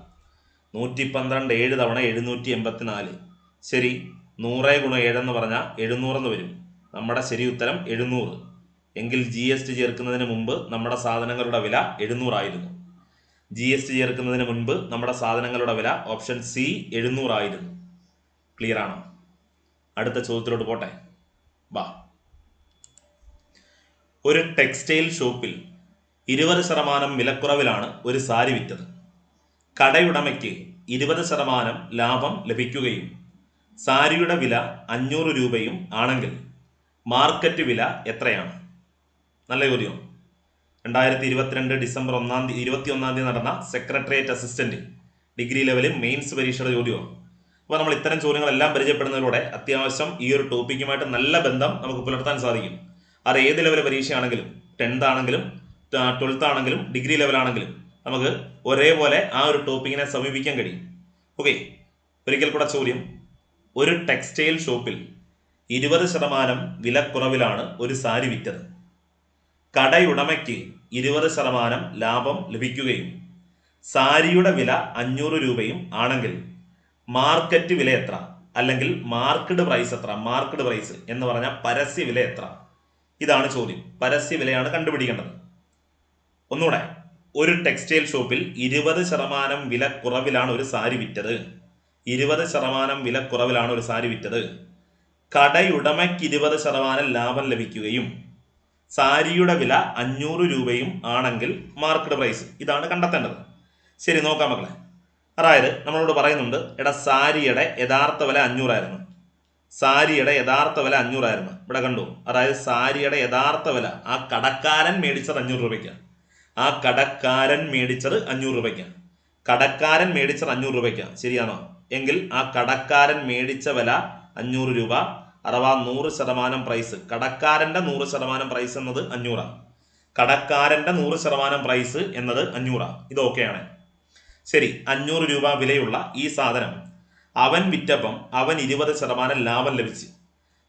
112 7 തവണ 784. ശരി, 100 ഗുണം 7 എന്ന് പറഞ്ഞാൽ 700 എന്ന് വരും. നമ്മുടെ ശരി ഉത്തരം 700. എങ്കിൽ GST ചേർക്കുന്നതിന് മുമ്പ് നമ്മുടെ സാധനങ്ങളുടെ വില 700 ആയിരുന്നു. GST ചേർക്കുന്നതിന് മുൻപ് നമ്മുടെ സാധനങ്ങളുടെ വില ഓപ്ഷൻ സി 700 ആയിരുന്നു. ക്ലിയർ ആണോ? അടുത്ത ചോദ്യത്തിലോട്ട് പോട്ടെ. വാ. ഒരു ടെക്സ്റ്റൈൽ ഷോപ്പിൽ 20% വിലക്കുറവിലാണ് ഒരു സാരി വിറ്റത്. കടയുടമയ്ക്ക് 20% ലാഭം ലഭിക്കുകയും സാരിയുടെ വില 500 രൂപയും ആണെങ്കിൽ മാർക്കറ്റ് വില എത്രയാണ്? നല്ല ചോദ്യം. 2022 ഡിസംബർ 21 നടന്ന സെക്രട്ടേറിയറ്റ് അസിസ്റ്റന്റ് ഡിഗ്രി ലെവലിൽ മെയിൻസ് പരീക്ഷയുടെ ചോദ്യമാണ്. അപ്പോൾ നമ്മൾ ഇത്തരം ചോദ്യങ്ങളെല്ലാം പരിചയപ്പെടുന്നതിലൂടെ അത്യാവശ്യം ഈ ഒരു ടോപ്പിക്കുമായിട്ട് നല്ല ബന്ധം നമുക്ക് പുലർത്താൻ സാധിക്കും. അത് ഏത് ലെവൽ പരീക്ഷയാണെങ്കിലും, 10th ആണെങ്കിലും 12th ആണെങ്കിലും ഡിഗ്രി ലെവലാണെങ്കിലും നമുക്ക് ഒരേപോലെ ആ ഒരു ടോപ്പിക്കിനെ സമീപിക്കാൻ കഴിയും. ഓക്കെ, ഒരിക്കൽ കൂടെ ചോദ്യം. ഒരു ടെക്സ്റ്റൈൽ ഷോപ്പിൽ 20% വിലക്കുറവിലാണ് ഒരു സാരി വിറ്റത്. കടയുടമയ്ക്ക് 20% ലാഭം ലഭിക്കുകയും സാരിയുടെ വില 500 രൂപയും ആണെങ്കിൽ മാർക്കറ്റ് വില എത്ര, അല്ലെങ്കിൽ മാർക്കറ്റ് പ്രൈസ് എത്ര? മാർക്കറ്റ് പ്രൈസ് എന്ന് പറഞ്ഞാൽ പരസ്യ വില എത്ര? ഇതാണ് ചോദ്യം. പരസ്യ വിലയാണ് കണ്ടുപിടിക്കേണ്ടത്. ഒന്നുകൂടെ, ഒരു ടെക്സ്റ്റൈൽ ഷോപ്പിൽ 20% വില കുറവിലാണ് ഒരു സാരി വിറ്റത്. 20% വില കുറവിലാണ് ഒരു സാരി വിറ്റത്. കടയുടമയ്ക്ക് 20% ലാഭം ലഭിക്കുകയും സാരിയുടെ വില 500 രൂപയും ആണെങ്കിൽ മാർക്കറ്റ് പ്രൈസ്. ഇതാണ് കണ്ടെത്തേണ്ടത്. ശരി, നോക്കാം മക്കളെ. അതായത് നമ്മളോട് പറയുന്നുണ്ട്, എടാ സാരിയുടെ യഥാർത്ഥ വില 500 ആയിരുന്നു. സാരിയുടെ യഥാർത്ഥ വില 500 ആയിരുന്നു. ഇവിടെ കണ്ടു. അതായത് സാരിയുടെ യഥാർത്ഥ വില ആ കടക്കാരൻ മേടിച്ചത് 500 രൂപയ്ക്കാണ്. ആ കടക്കാരൻ മേടിച്ചത് 500 രൂപയ്ക്കാണ്. കടക്കാരൻ മേടിച്ചത് 500 രൂപയ്ക്കാണ്. ശരിയാണോ? എങ്കിൽ ആ കടക്കാരൻ മേടിച്ച വില 500 രൂപ, അഥവാ 100% പ്രൈസ്. കടക്കാരൻ്റെ 100% പ്രൈസ് എന്നത് 500. കടക്കാരൻ്റെ 100% പ്രൈസ് എന്നത് 500. ഇത് ഓക്കെയാണ്. ശരി, 500 രൂപ വിലയുള്ള ഈ സാധനം അവൻ വിറ്റപ്പം അവൻ 20% ലാഭം ലഭിച്ചു.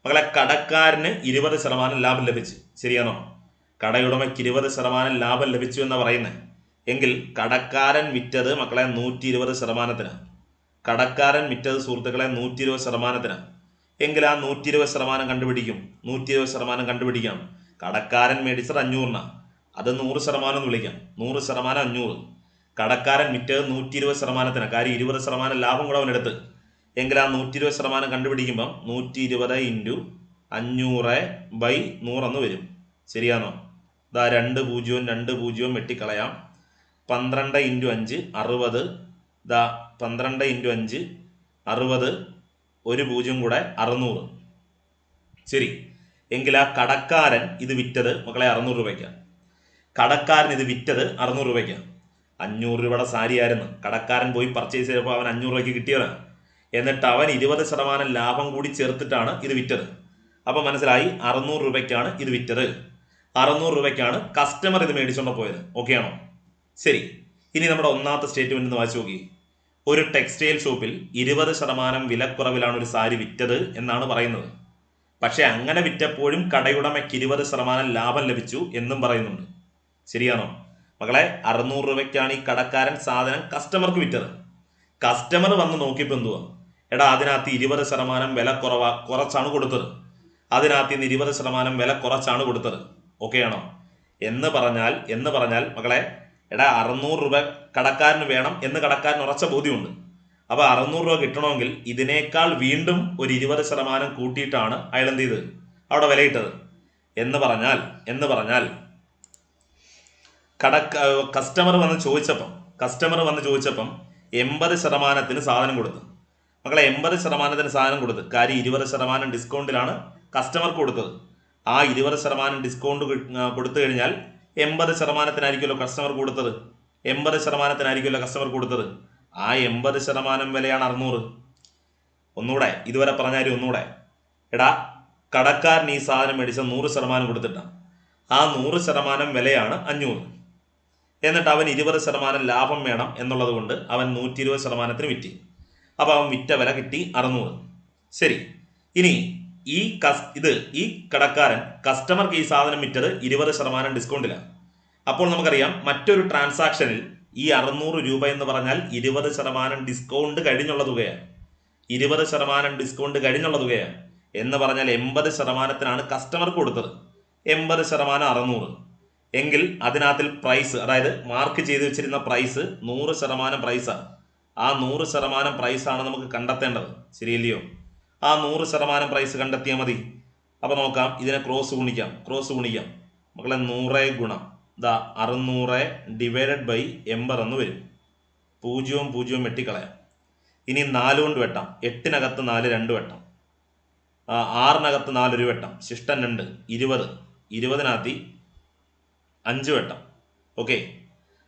മക്കളെ, കടക്കാരന് 20% ലാഭം ലഭിച്ചു. ശരിയാണോ? കടയുടമയ്ക്ക് 20% ലാഭം ലഭിച്ചു എന്ന് പറയുന്നത്. എങ്കിൽ കടക്കാരൻ വിറ്റത് മക്കളെ 120%. കടക്കാരൻ വിറ്റത് സുഹൃത്തുക്കളെ 120%. എങ്കിൽ ആ 120% കണ്ടുപിടിക്കും. 120% കണ്ടുപിടിക്കാം. കടക്കാരൻ മേടിച്ചത് 500. അത് 100% എന്ന് വിളിക്കാം. 100% 500. കടക്കാരൻ വിറ്റത് 120%. കാര്യം 20% ലാഭം കൂടെ അവനെടുത്ത്. എങ്കിൽ ആ 120% കണ്ടുപിടിക്കുമ്പം 120 × 500/100 എന്ന് വരും. ശരിയാണോ? ഇതാ 2 0 വെട്ടിക്കളയാം. 12 × 5 60. ഇതാ 12 × 5 60. 1 0 കൂടെ 600. ശരി, എങ്കിൽ ആ കടക്കാരൻ ഇത് വിറ്റത് മക്കളെ 600 രൂപയ്ക്കാണ്. കടക്കാരൻ ഇത് വിറ്റത് 600 രൂപയ്ക്കാണ്. 500 രൂപയുടെ സാരി ആയിരുന്നു. കടക്കാരൻ പോയി പർച്ചേസ് ചെയ്തപ്പോൾ അവൻ 500 രൂപയ്ക്ക് കിട്ടിയതാണ്. എന്നിട്ട് അവൻ 20% ലാഭം കൂടി ചേർത്തിട്ടാണ് ഇത് വിറ്റത്. അപ്പം മനസ്സിലായി, 600 രൂപയ്ക്കാണ് ഇത് വിറ്റത്. 600 രൂപയ്ക്കാണ് കസ്റ്റമർ ഇത് മേടിച്ചുകൊണ്ട് പോയത്. ഓക്കെ ആണോ? ശരി, ഇനി നമ്മുടെ ഒന്നാമത്തെ സ്റ്റേറ്റ്മെന്റ് വായിച്ചു നോക്കി. ഒരു ടെക്സ്റ്റൈൽ ഷോപ്പിൽ 20% വിലക്കുറവിലാണ് ഒരു സാരി വിറ്റത് എന്നാണ് പറയുന്നത്. പക്ഷെ അങ്ങനെ വിറ്റപ്പോഴും കടയുടമയ്ക്ക് 20% ലാഭം ലഭിച്ചു എന്നും പറയുന്നുണ്ട്. ശരിയാണോ മക്കളെ? 600 രൂപയ്ക്കാണ് ഈ കടക്കാരൻ സാധനം കസ്റ്റമർക്ക് വിറ്റത്. കസ്റ്റമർ വന്ന് നോക്കിയപ്പോൾ എന്തുവാ? എടാ, അതിനകത്ത് 20% വില കുറച്ചാണ് കൊടുത്തത്. അതിനകത്ത് നിന്ന് 20% വില കുറച്ചാണ് കൊടുത്തത്. ഓക്കെ ആണോ? എന്ന് പറഞ്ഞാൽ മക്കളെ, എടാ 600 രൂപ കടക്കാരന് വേണം എന്ന് കടക്കാരന് ഉറച്ച ബോധ്യമുണ്ട്. അപ്പോൾ 600 രൂപ കിട്ടണമെങ്കിൽ ഇതിനേക്കാൾ വീണ്ടും ഒരു 20% കൂട്ടിയിട്ടാണ് അയാൾ എന്ത് ചെയ്ത് അവിടെ വിലയിട്ടത്. എന്ന് പറഞ്ഞാൽ കസ്റ്റമർ വന്ന് ചോദിച്ചപ്പം 80%-ന് സാധനം കൊടുത്തു. മക്കളെ, 80%-ന് സാധനം കൊടുത്ത്. കാര്യം 20% ഡിസ്കൗണ്ടിലാണ് കസ്റ്റമർക്ക് കൊടുത്തത്. ആ 20% ഡിസ്കൗണ്ട് കൊടുത്തു കഴിഞ്ഞാൽ 80%-നായിരിക്കുമല്ലോ കസ്റ്റമർ കൊടുത്തത്. 80%-നായിരിക്കുമല്ലോ കസ്റ്റമർ കൊടുത്തത്. ആ 80% വിലയാണ് 600. ഒന്നുകൂടെ ഇതുവരെ പറഞ്ഞാലും ഒന്നുകൂടെ. എടാ, കടക്കാരൻ ഈ സാധനം മേടിച്ച 100% കൊടുത്തിട്ടാണ്. ആ 100% വിലയാണ് 500. എന്നിട്ട് അവൻ 20% ലാഭം വേണം എന്നുള്ളത് കൊണ്ട് അവൻ 120%-ന് വിറ്റ്. അപ്പോൾ അവൻ വിറ്റ വില കിട്ടി 600. ശരി, ഇനി ഈ കടക്കാരൻ കസ്റ്റമർക്ക് ഈ സാധനം വിറ്റത് 20% ഡിസ്കൗണ്ടിലാണ്. അപ്പോൾ നമുക്കറിയാം മറ്റൊരു ട്രാൻസാക്ഷനിൽ ഈ 600 രൂപ എന്ന് പറഞ്ഞാൽ 20% ഡിസ്കൗണ്ട് കഴിഞ്ഞുള്ള തുകയാണ്. 20% ഡിസ്കൗണ്ട് കഴിഞ്ഞുള്ള തുകയാണ് എന്ന് പറഞ്ഞാൽ 80%-നാണ് കസ്റ്റമർക്ക് കൊടുത്തത്. 80% 600. എങ്കിൽ അതിനകത്തിൽ പ്രൈസ്, അതായത് മാർക്ക് ചെയ്ത് വെച്ചിരുന്ന പ്രൈസ് 100% പ്രൈസാണ്. ആ 100% പ്രൈസാണ് നമുക്ക് കണ്ടെത്തേണ്ടത്. ശരിയല്ലയോ? ആ 100% പ്രൈസ് കണ്ടെത്തിയാൽ മതി. അപ്പോൾ നോക്കാം, ഇതിനെ ക്രോസ് ഗുണിക്കാം. മക്കളെ, 100 ഗുണം 600 /80 എന്ന് വരും. 0 വെട്ടിക്കളയാം. ഇനി 4 കൊണ്ട് വെട്ടാം. 8-നകത്ത് 4 2 വെട്ടാം. 6-നകത്ത് 4 1 വെട്ടാം. ശിഷ്ടം 2 20. 20-നകത്ത് 5 വെട്ടാം. ഓക്കെ,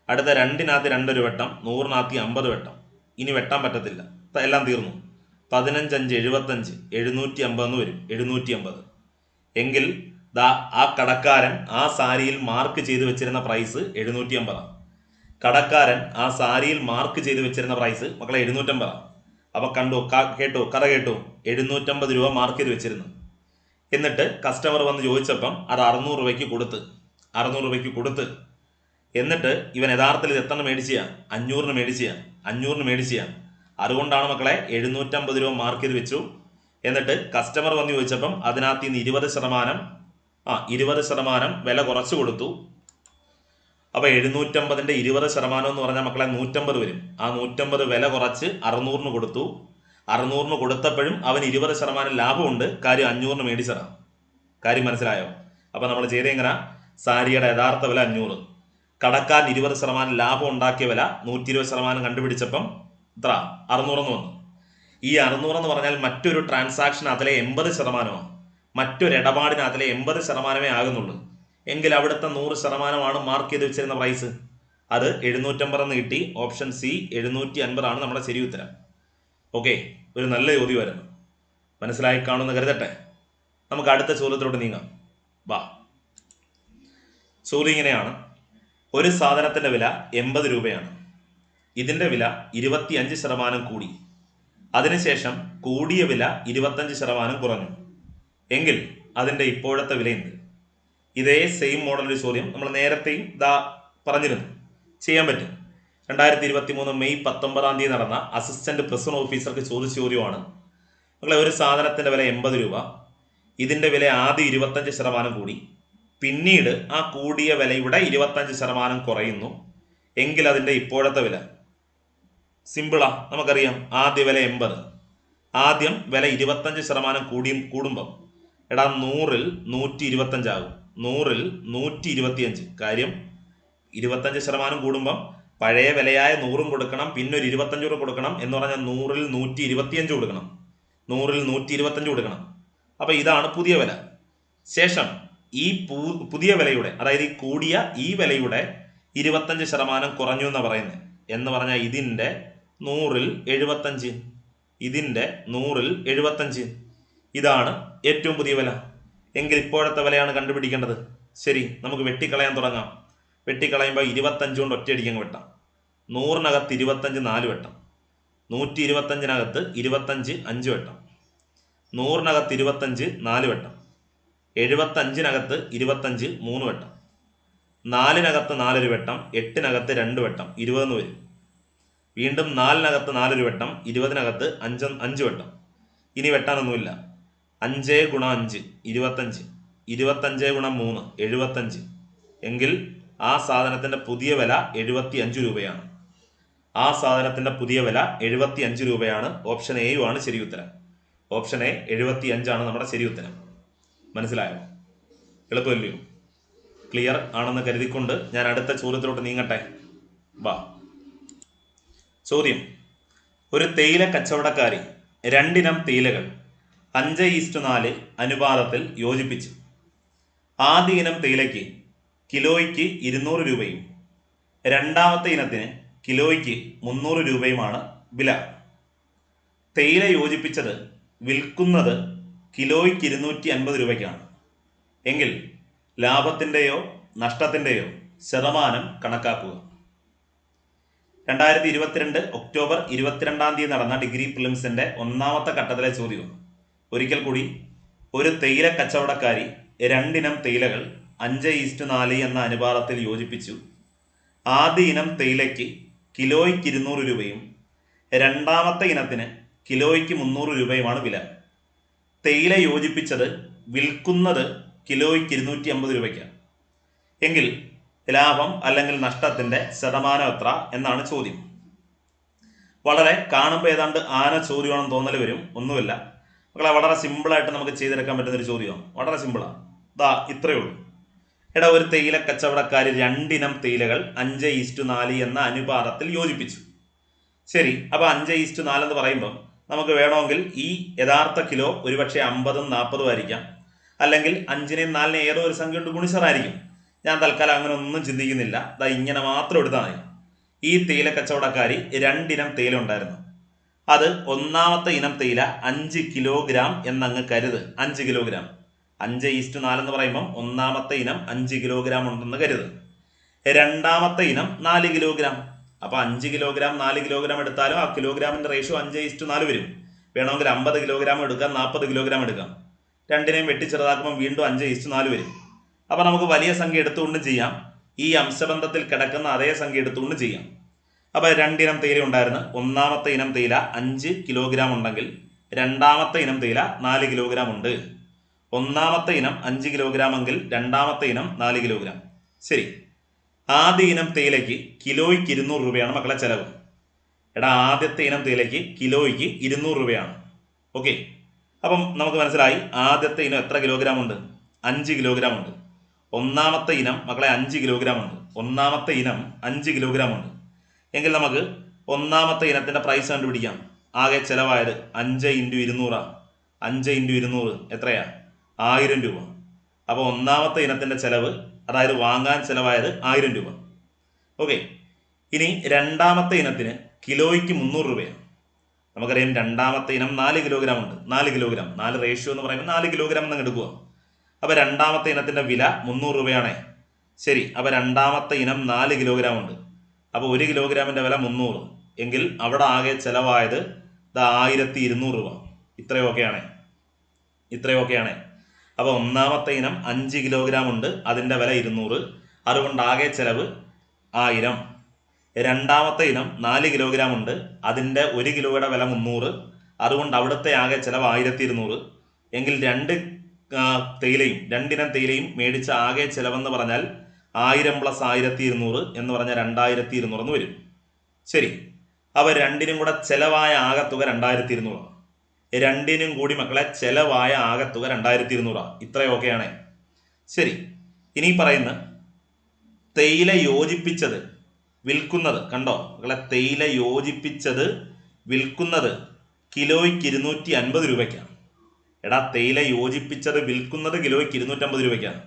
അടുത്ത 2-നകത്ത് 2 1 വെട്ടാം. 100-നകത്ത് 50 വെട്ടാം. ഇനി വെട്ടാൻ പറ്റത്തില്ല, എല്ലാം തീർന്നു. 15 5 75 750 എന്ന് വരും. 750. എങ്കിൽ ആ കടക്കാരൻ ആ സാരിയിൽ മാർക്ക് ചെയ്ത് വെച്ചിരുന്ന പ്രൈസ് 750. കടക്കാരൻ ആ സാരിയിൽ മാർക്ക് ചെയ്ത് വെച്ചിരുന്ന പ്രൈസ് മക്കളെ 750. അപ്പൊ കഥ കേട്ടു. 750 രൂപ മാർക്ക് ചെയ്ത് വെച്ചിരുന്നു. എന്നിട്ട് കസ്റ്റമർ വന്ന് ചോദിച്ചപ്പം അത് 600 രൂപയ്ക്ക് കൊടുത്ത്. 600 രൂപയ്ക്ക് കൊടുത്ത് എന്നിട്ട് ഇവൻ യഥാർത്ഥത്തിൽ ഇത് എത്ര മേടിച്ച 500 മേടിച്ച അതുകൊണ്ടാണ് മക്കളെ 750 രൂപ മാർക്ക് ചെയ്ത് വെച്ചു. എന്നിട്ട് കസ്റ്റമർ വന്ന് ചോദിച്ചപ്പം അതിനകത്ത് നിന്ന് 20% വില കുറച്ച് കൊടുത്തു. അപ്പോൾ 750ന്റെ 20% എന്ന് പറഞ്ഞാൽ മക്കളെ 150 വരും. ആ 150 വില കുറച്ച് 600 കൊടുത്തു. 600 കൊടുത്തപ്പോഴും അവന് 20% ലാഭമുണ്ട്. കാര്യം 500 മേടിച്ചതാണ്. കാര്യം മനസ്സിലായോ? അപ്പോൾ നമ്മൾ ചെയ്തെങ്ങനെ? സാരിയുടെ യഥാർത്ഥ വില 500, കടക്കാരൻ 20% ലാഭം ഉണ്ടാക്കിയ വില 120% കണ്ടുപിടിച്ചപ്പം എത്ര? 600 എന്ന് വന്നു. ഈ 600 എന്ന് പറഞ്ഞാൽ മറ്റൊരു ട്രാൻസാക്ഷൻ അതിലെ 80%, മറ്റൊരു ഇടപാടിന് അതിലെ 80% ആകുന്നുള്ളൂ. എങ്കിൽ അവിടുത്തെ 100% മാർക്ക് ചെയ്ത് വെച്ചിരുന്ന പ്രൈസ്. അത് 750 എന്ന് കിട്ടി. ഓപ്ഷൻ സി 750 ആണ് നമ്മുടെ ശരി ഉത്തരം. ഓക്കെ, ഒരു നല്ല ചോദ്യമായിരുന്നു. മനസ്സിലായി കാണുമെന്ന് കരുതട്ടെ. നമുക്ക് അടുത്ത ചോദ്യത്തിലോട്ട് നീങ്ങാം. വാ. ചോദ്യം ഇങ്ങനെയാണ്: ഒരു സാധനത്തിൻ്റെ വില 80 രൂപയാണ്. ഇതിൻ്റെ വില 25% കൂടി. അതിനുശേഷം കൂടിയ വില 25% കുറഞ്ഞു. എങ്കിൽ അതിൻ്റെ ഇപ്പോഴത്തെ വില എന്ത്? ഇതേ സെയിം മോഡൽ ഒരു ചോദ്യം നമ്മൾ നേരത്തെയും പറഞ്ഞിരുന്നു. ചെയ്യാൻ പറ്റും. 2023 മെയ് 19 നടന്ന അസിസ്റ്റന്റ് പ്രിസൺ ഓഫീസർക്ക് ചോദിച്ച ചോദ്യമാണ്. മക്കളെ, ഒരു സാധനത്തിൻ്റെ വില 80 രൂപ. ഇതിൻ്റെ വില ആദ്യം 25% കൂടി. പിന്നീട് ആ കൂടിയ വിലയുടെ 25% കുറയുന്നു. എങ്കിൽ അതിൻ്റെ ഇപ്പോഴത്തെ വില? സിമ്പിളാ, നമുക്കറിയാം. ആദ്യ വില 80. ആദ്യം വില 25% കൂടുമ്പം 100ൽ 125 ആകും. 100ൽ 125. കാര്യം 25% കൂടുമ്പം പഴയ വിലയായ 100 കൊടുക്കണം, പിന്നെ ഒരു 25 കൊടുക്കണം. എന്ന് പറഞ്ഞാൽ 100ൽ 125 കൊടുക്കണം. 100ൽ 125 കൊടുക്കണം. അപ്പം ഇതാണ് പുതിയ വില. ശേഷം ഈ പുതിയ വിലയുടെ, അതായത് ഈ കൂടിയ ഈ വിലയുടെ 25% കുറഞ്ഞു എന്നാണ് പറയുന്നത്. എന്ന് പറഞ്ഞാൽ ഇതിൻ്റെ 100ൽ 75. ഇതിൻ്റെ 100ൽ 75. ഇതാണ് ഏറ്റവും പുതിയ വില. എങ്കിൽ ഇപ്പോഴത്തെ വിലയാണ് കണ്ടുപിടിക്കേണ്ടത്. ശരി, നമുക്ക് വെട്ടിക്കളയാൻ തുടങ്ങാം. വെട്ടിക്കളയുമ്പോൾ 25 കൊണ്ട് ഒറ്റയടിക്കങ്ങ് വെട്ടാം. 100-നകത്ത് 25 4 വെട്ടാം. 125-നകത്ത് 25 5 വെട്ടാം. 100-നകത്ത് 25 4 വെട്ടാം. 75-നകത്ത് 25 3 വെട്ടം. 4-നകത്ത് 4 വെട്ടം. 8-നകത്ത് 2 വെട്ടം. 20 എന്ന് വരും. വീണ്ടും 4-നകത്ത് 4 വെട്ടം. 20-നകത്ത് 5 വെട്ടം. ഇനി വെട്ടാനൊന്നുമില്ല. 5 × 5 25. 25 × 3 75. എങ്കിൽ ആ സാധനത്തിൻ്റെ പുതിയ വില 75 രൂപയാണ്. ആ സാധനത്തിൻ്റെ പുതിയ വില 75 രൂപയാണ്. ഓപ്ഷൻ എയുമാണ് ശരി ഉത്തരം. ഓപ്ഷൻ എ 75 നമ്മുടെ ശരി ഉത്തരം. മനസ്സിലായോ? എളുപ്പമല്ലയോ? ക്ലിയർ ആണെന്ന് കരുതിക്കൊണ്ട് ഞാൻ അടുത്ത ചോദ്യത്തിലോട്ട് നീങ്ങട്ടെ. വാ. ചോദ്യം: ഒരു തേയില കച്ചവടക്കാരി 2 ഇനം തേയിലകൾ 5:4 അനുപാതത്തിൽ യോജിപ്പിച്ചു. ആദ്യ ഇനം തേയിലയ്ക്ക് കിലോയ്ക്ക് 200 രൂപയും രണ്ടാമത്തെ ഇനത്തിന് കിലോയ്ക്ക് 300 രൂപയുമാണ് വില. തേയില യോജിപ്പിച്ചത് വിൽക്കുന്നത് കിലോയ്ക്ക് 250 രൂപയ്ക്കാണ്. എങ്കിൽ ലാഭത്തിൻ്റെയോ നഷ്ടത്തിൻ്റെയോ ശതമാനം കണക്കാക്കുക. 2022 ഒക്ടോബർ 22 നടന്ന ഡിഗ്രി പ്രിലിംസിൻ്റെ 1ാമത്തെ ഘട്ടത്തിലെ ചോദ്യം. ഒരിക്കൽ കൂടി: ഒരു തേയില കച്ചവടക്കാരി 2 ഇനം തേയിലകൾ 5:4 എന്ന അനുപാതത്തിൽ യോജിപ്പിച്ചു. ആദ്യ ഇനം തേയിലയ്ക്ക് കിലോയ്ക്ക് 200 രൂപയും രണ്ടാമത്തെ ഇനത്തിന് കിലോയ്ക്ക് 300 രൂപയുമാണ് വില. തേയില യോജിപ്പിച്ചത് വിൽക്കുന്നത് കിലോയ്ക്ക് 250 രൂപയ്ക്കാണ്. എങ്കിൽ ലാഭം അല്ലെങ്കിൽ നഷ്ടത്തിൻ്റെ ശതമാനം എത്ര എന്നാണ് ചോദ്യം. വളരെ കാണുമ്പോൾ ഏതാണ്ട് ആന ചോദ്യമാണെന്ന് തോന്നൽ വരും. ഒന്നുമില്ല മക്കളെ, വളരെ സിമ്പിളായിട്ട് നമുക്ക് ചെയ്തെടുക്കാൻ പറ്റുന്നൊരു ചോദ്യമാണ്. വളരെ സിമ്പിളാണ്. ഇത്രയേ ഉള്ളൂ. ഒരു തേയില കച്ചവടക്കാർ 2 ഇനം തേയിലകൾ 5:4 എന്ന അനുപാതത്തിൽ യോജിപ്പിച്ചു. ശരി, അപ്പോൾ 5:4 എന്ന് പറയുമ്പം നമുക്ക് വേണമെങ്കിൽ ഈ യഥാർത്ഥ കിലോ ഒരുപക്ഷെ 50ഉം 40ഉം ആയിരിക്കാം. അല്ലെങ്കിൽ 5നെയും 4നെയും ഏതോ ഒരു സംഖ്യ കൊണ്ട് ഗുണിച്ചറായിരിക്കും. ഞാൻ തൽക്കാലം അങ്ങനെ ഒന്നും ചിന്തിക്കുന്നില്ല. ഇങ്ങനെ മാത്രം എടുത്താൽ മതി. ഈ തേയില കച്ചവടക്കാരി 2 ഇനം തേയില ഉണ്ടായിരുന്നു. അത് 1ാമത്തെ ഇനം തേയില 5 കിലോഗ്രാം എന്നങ്ങ് കരുത്. 5 കിലോഗ്രാം. 5:4 എന്ന് പറയുമ്പം 1ാമത്തെ ഇനം 5 കിലോഗ്രാം ഉണ്ടെന്ന് കരുത്. രണ്ടാമത്തെ ഇനം 4 കിലോഗ്രാം. അപ്പോൾ 5 കിലോഗ്രാം 4 കിലോഗ്രാം എടുത്താലും ആ കിലോഗ്രാമിൻ്റെ റേഷ്യോ 5:4 വരും. വേണമെങ്കിൽ 50 കിലോഗ്രാം എടുക്കാം, 40 കിലോഗ്രാം എടുക്കാം. രണ്ടിനെയും വെട്ടി ചെറുതാക്കുമ്പോൾ വീണ്ടും 5:4 വരും. അപ്പോൾ നമുക്ക് വലിയ സംഖ്യ എടുത്തുകൊണ്ടും ചെയ്യാം, ഈ അംശബന്ധത്തിൽ കിടക്കുന്ന അതേ സംഖ്യ എടുത്തുകൊണ്ടും ചെയ്യാം. അപ്പോൾ രണ്ടിനം തേയില ഉണ്ടായിരുന്നു. ഒന്നാമത്തെ ഇനം തേയില 5 കിലോഗ്രാം ഉണ്ടെങ്കിൽ രണ്ടാമത്തെ ഇനം തേയില 4 കിലോഗ്രാം ഉണ്ട്. ഒന്നാമത്തെ ഇനം 5 കിലോഗ്രാം എങ്കിൽ രണ്ടാമത്തെ ഇനം 4 കിലോഗ്രാം. ശരി, ആദ്യ ഇനം തേയിലയ്ക്ക് കിലോയ്ക്ക് 200 രൂപയാണ് മക്കളെ ചെലവ്. ആദ്യത്തെ ഇനം തേയിലയ്ക്ക് കിലോയ്ക്ക് 200 രൂപയാണ്. ഓക്കെ, അപ്പം നമുക്ക് മനസ്സിലായി ആദ്യത്തെ ഇനം എത്ര കിലോഗ്രാം ഉണ്ട്? 5 കിലോഗ്രാം ഉണ്ട്. ഒന്നാമത്തെ ഇനം മക്കളെ 5 കിലോഗ്രാം ഉണ്ട്. ഒന്നാമത്തെ ഇനം 5 കിലോഗ്രാം ഉണ്ട് എങ്കിൽ നമുക്ക് ഒന്നാമത്തെ ഇനത്തിൻ്റെ പ്രൈസ് കണ്ടുപിടിക്കാം. ആകെ ചിലവായത് 5 × 200. 5 × 200 എത്രയാ? 1000 രൂപ. അപ്പോൾ ഒന്നാമത്തെ ഇനത്തിൻ്റെ ചിലവ്, അതായത് വാങ്ങാൻ ചിലവായത് 1000 രൂപ. ഓക്കെ, ഇനി രണ്ടാമത്തെ ഇനത്തിന് കിലോയ്ക്ക് 300 രൂപയാണ്. നമുക്കറിയാം രണ്ടാമത്തെ ഇനം 4 കിലോഗ്രാം ഉണ്ട്. 4 കിലോഗ്രാം, 4 റേഷ്യോ എന്ന് പറയുമ്പോൾ 4 കിലോഗ്രാം എന്നങ്ങ് എടുക്കുക. അപ്പോൾ രണ്ടാമത്തെ ഇനത്തിൻ്റെ വില 300 രൂപയാണേ. ശരി, അപ്പോൾ രണ്ടാമത്തെ ഇനം 4 കിലോഗ്രാം ഉണ്ട്. അപ്പോൾ 1 കിലോഗ്രാമിൻ്റെ വില 300 എങ്കിൽ അവിടെ ആകെ ചിലവായത് 1200 രൂപ. ഇത്രയൊക്കെയാണ്. അപ്പോൾ ഒന്നാമത്തെ ഇനം 5 കിലോഗ്രാം ഉണ്ട്, അതിൻ്റെ വില 200, അതുകൊണ്ട് ആകെ ചിലവ് 1000. രണ്ടാമത്തെ ഇനം 4 കിലോഗ്രാം ഉണ്ട്, അതിൻ്റെ 1 കിലോയുടെ വില 300, അതുകൊണ്ട് അവിടുത്തെ ആകെ ചിലവ് 1200 എങ്കിൽ രണ്ടിനം തേയിലയും മേടിച്ച ആകെ ചിലവെന്ന് പറഞ്ഞാൽ 1000 + 1200 എന്ന് പറഞ്ഞാൽ 2200 എന്ന് വരും. ശരി, അപ്പോൾ രണ്ടിനും കൂടെ ചിലവായ ആകത്തുക 2200. രണ്ടിനും കൂടി മക്കളെ ചിലവായ ആകത്തുക 2200. ഇത്രയൊക്കെയാണ്. ശരി, ഇനി പറയുന്ന തേയില യോജിപ്പിച്ചത് വിൽക്കുന്നത് കണ്ടോ മക്കളെ, തേയില യോജിപ്പിച്ചത് വിൽക്കുന്നത് കിലോയ്ക്ക് 250 രൂപയ്ക്കാണ്. തേയില യോജിപ്പിച്ചത് വിൽക്കുന്നത് കിലോയ്ക്ക് 250 രൂപയ്ക്കാണ്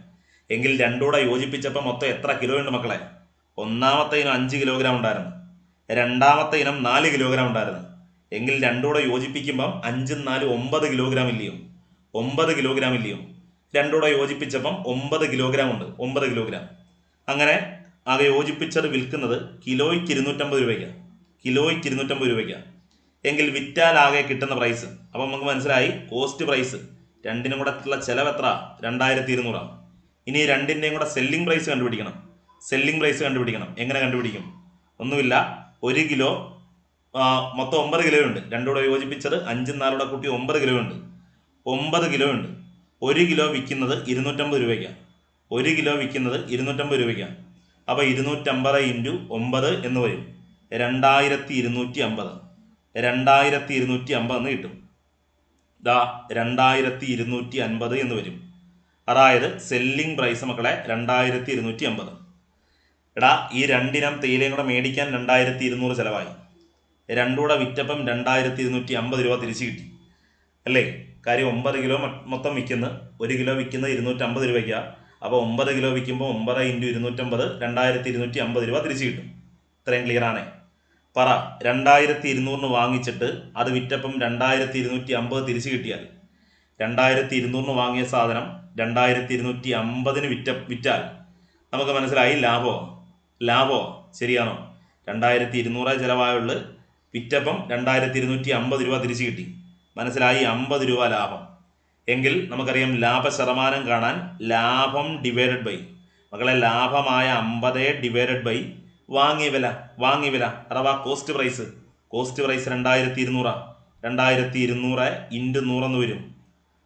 എങ്കിൽ രണ്ടൂടെ യോജിപ്പിച്ചപ്പോൾ മൊത്തം എത്ര കിലോ ഉണ്ട് മക്കളെ? ഒന്നാമത്തെ ഇനം 5 കിലോഗ്രാം ഉണ്ടായിരുന്നു, രണ്ടാമത്തെ ഇനം 4 കിലോഗ്രാം ഉണ്ടായിരുന്നു എങ്കിൽ രണ്ടൂടെ യോജിപ്പിക്കുമ്പം 5 × 4 9 കിലോഗ്രാം ഇല്ലയോ? 9 കിലോഗ്രാം ഇല്ലയോ? രണ്ടൂടെ യോജിപ്പിച്ചപ്പം 9 കിലോഗ്രാം ഉണ്ട്. 9 കിലോഗ്രാം. അങ്ങനെ ആകെ യോജിപ്പിച്ചത് വിൽക്കുന്നത് കിലോയ്ക്ക് 250 രൂപയ്ക്കാണ്. കിലോയ്ക്ക് 250 രൂപയ്ക്കാണ് എങ്കിൽ വിറ്റാൽ ആകെ കിട്ടുന്ന പ്രൈസ്, അപ്പം നമുക്ക് മനസ്സിലായി കോസ്റ്റ് പ്രൈസ്. രണ്ടിനും കൂടെ ഉള്ള ചിലവ് എത്ര? 2200. ഇനി രണ്ടിൻ്റെയും കൂടെ സെല്ലിംഗ് പ്രൈസ് കണ്ടുപിടിക്കണം. എങ്ങനെ കണ്ടുപിടിക്കും? ഒന്നുമില്ല, 1 കിലോ മൊത്തം 9 കിലോ ഉണ്ട്. രണ്ടുകൂടെ യോജിപ്പിച്ചത് 5 × 4 കൂട്ടി 9 കിലോ ഉണ്ട്. 9 കിലോ ഉണ്ട്. 1 കിലോ വിൽക്കുന്നത് 250 രൂപയ്ക്കാണ്. 1 കിലോ വിൽക്കുന്നത് 250 രൂപയ്ക്കാണ്. അപ്പോൾ 250 × 9 എന്ന് വരും 2250. 2250 എന്ന് കിട്ടും. 2250 എന്ന് വരും. അതായത് സെല്ലിംഗ് പ്രൈസ് മക്കളെ 2250. ഈ രണ്ടിനം തേയിലയും കൂടെ മേടിക്കാൻ 2200 ചിലവായി. രണ്ടുകൂടെ വിറ്റപ്പം 2250 രൂപ തിരിച്ചു കിട്ടി അല്ലേ? കാര്യം 9 കിലോ മൊത്തം വിൽക്കുന്നത്, 1 കിലോ വിൽക്കുന്നത് 250 രൂപയ്ക്കാണ്. അപ്പോൾ 9 കിലോ വിൽക്കുമ്പോൾ 9 × 250 2250 രൂപ തിരിച്ചു കിട്ടും. ഇത്രയും ക്ലിയർ ആണേ? പറ, 2200 വാങ്ങിച്ചിട്ട് അത് വിറ്റപ്പം 2250 തിരിച്ചു കിട്ടിയാൽ 2200 വാങ്ങിയ സാധനം 2250 വിറ്റാൽ നമുക്ക് മനസ്സിലായി ലാഭമോ? ശരിയാണോ? 2200 ചിലവായുള്ളൂ, വിറ്റപ്പം 2250 രൂപ തിരിച്ചു കിട്ടി. മനസ്സിലായി? 50 രൂപ ലാഭം. എങ്കിൽ നമുക്കറിയാം ലാഭ ശതമാനം കാണാൻ ലാഭം ഡിവൈഡഡ് ബൈ മക്കളെ ലാഭമായ 50 ഡിവൈഡഡ് ബൈ വാങ്ങിയ വില അഥവാ കോസ്റ്റ് പ്രൈസ് 2200. 2200 × 100 എന്ന് വരും.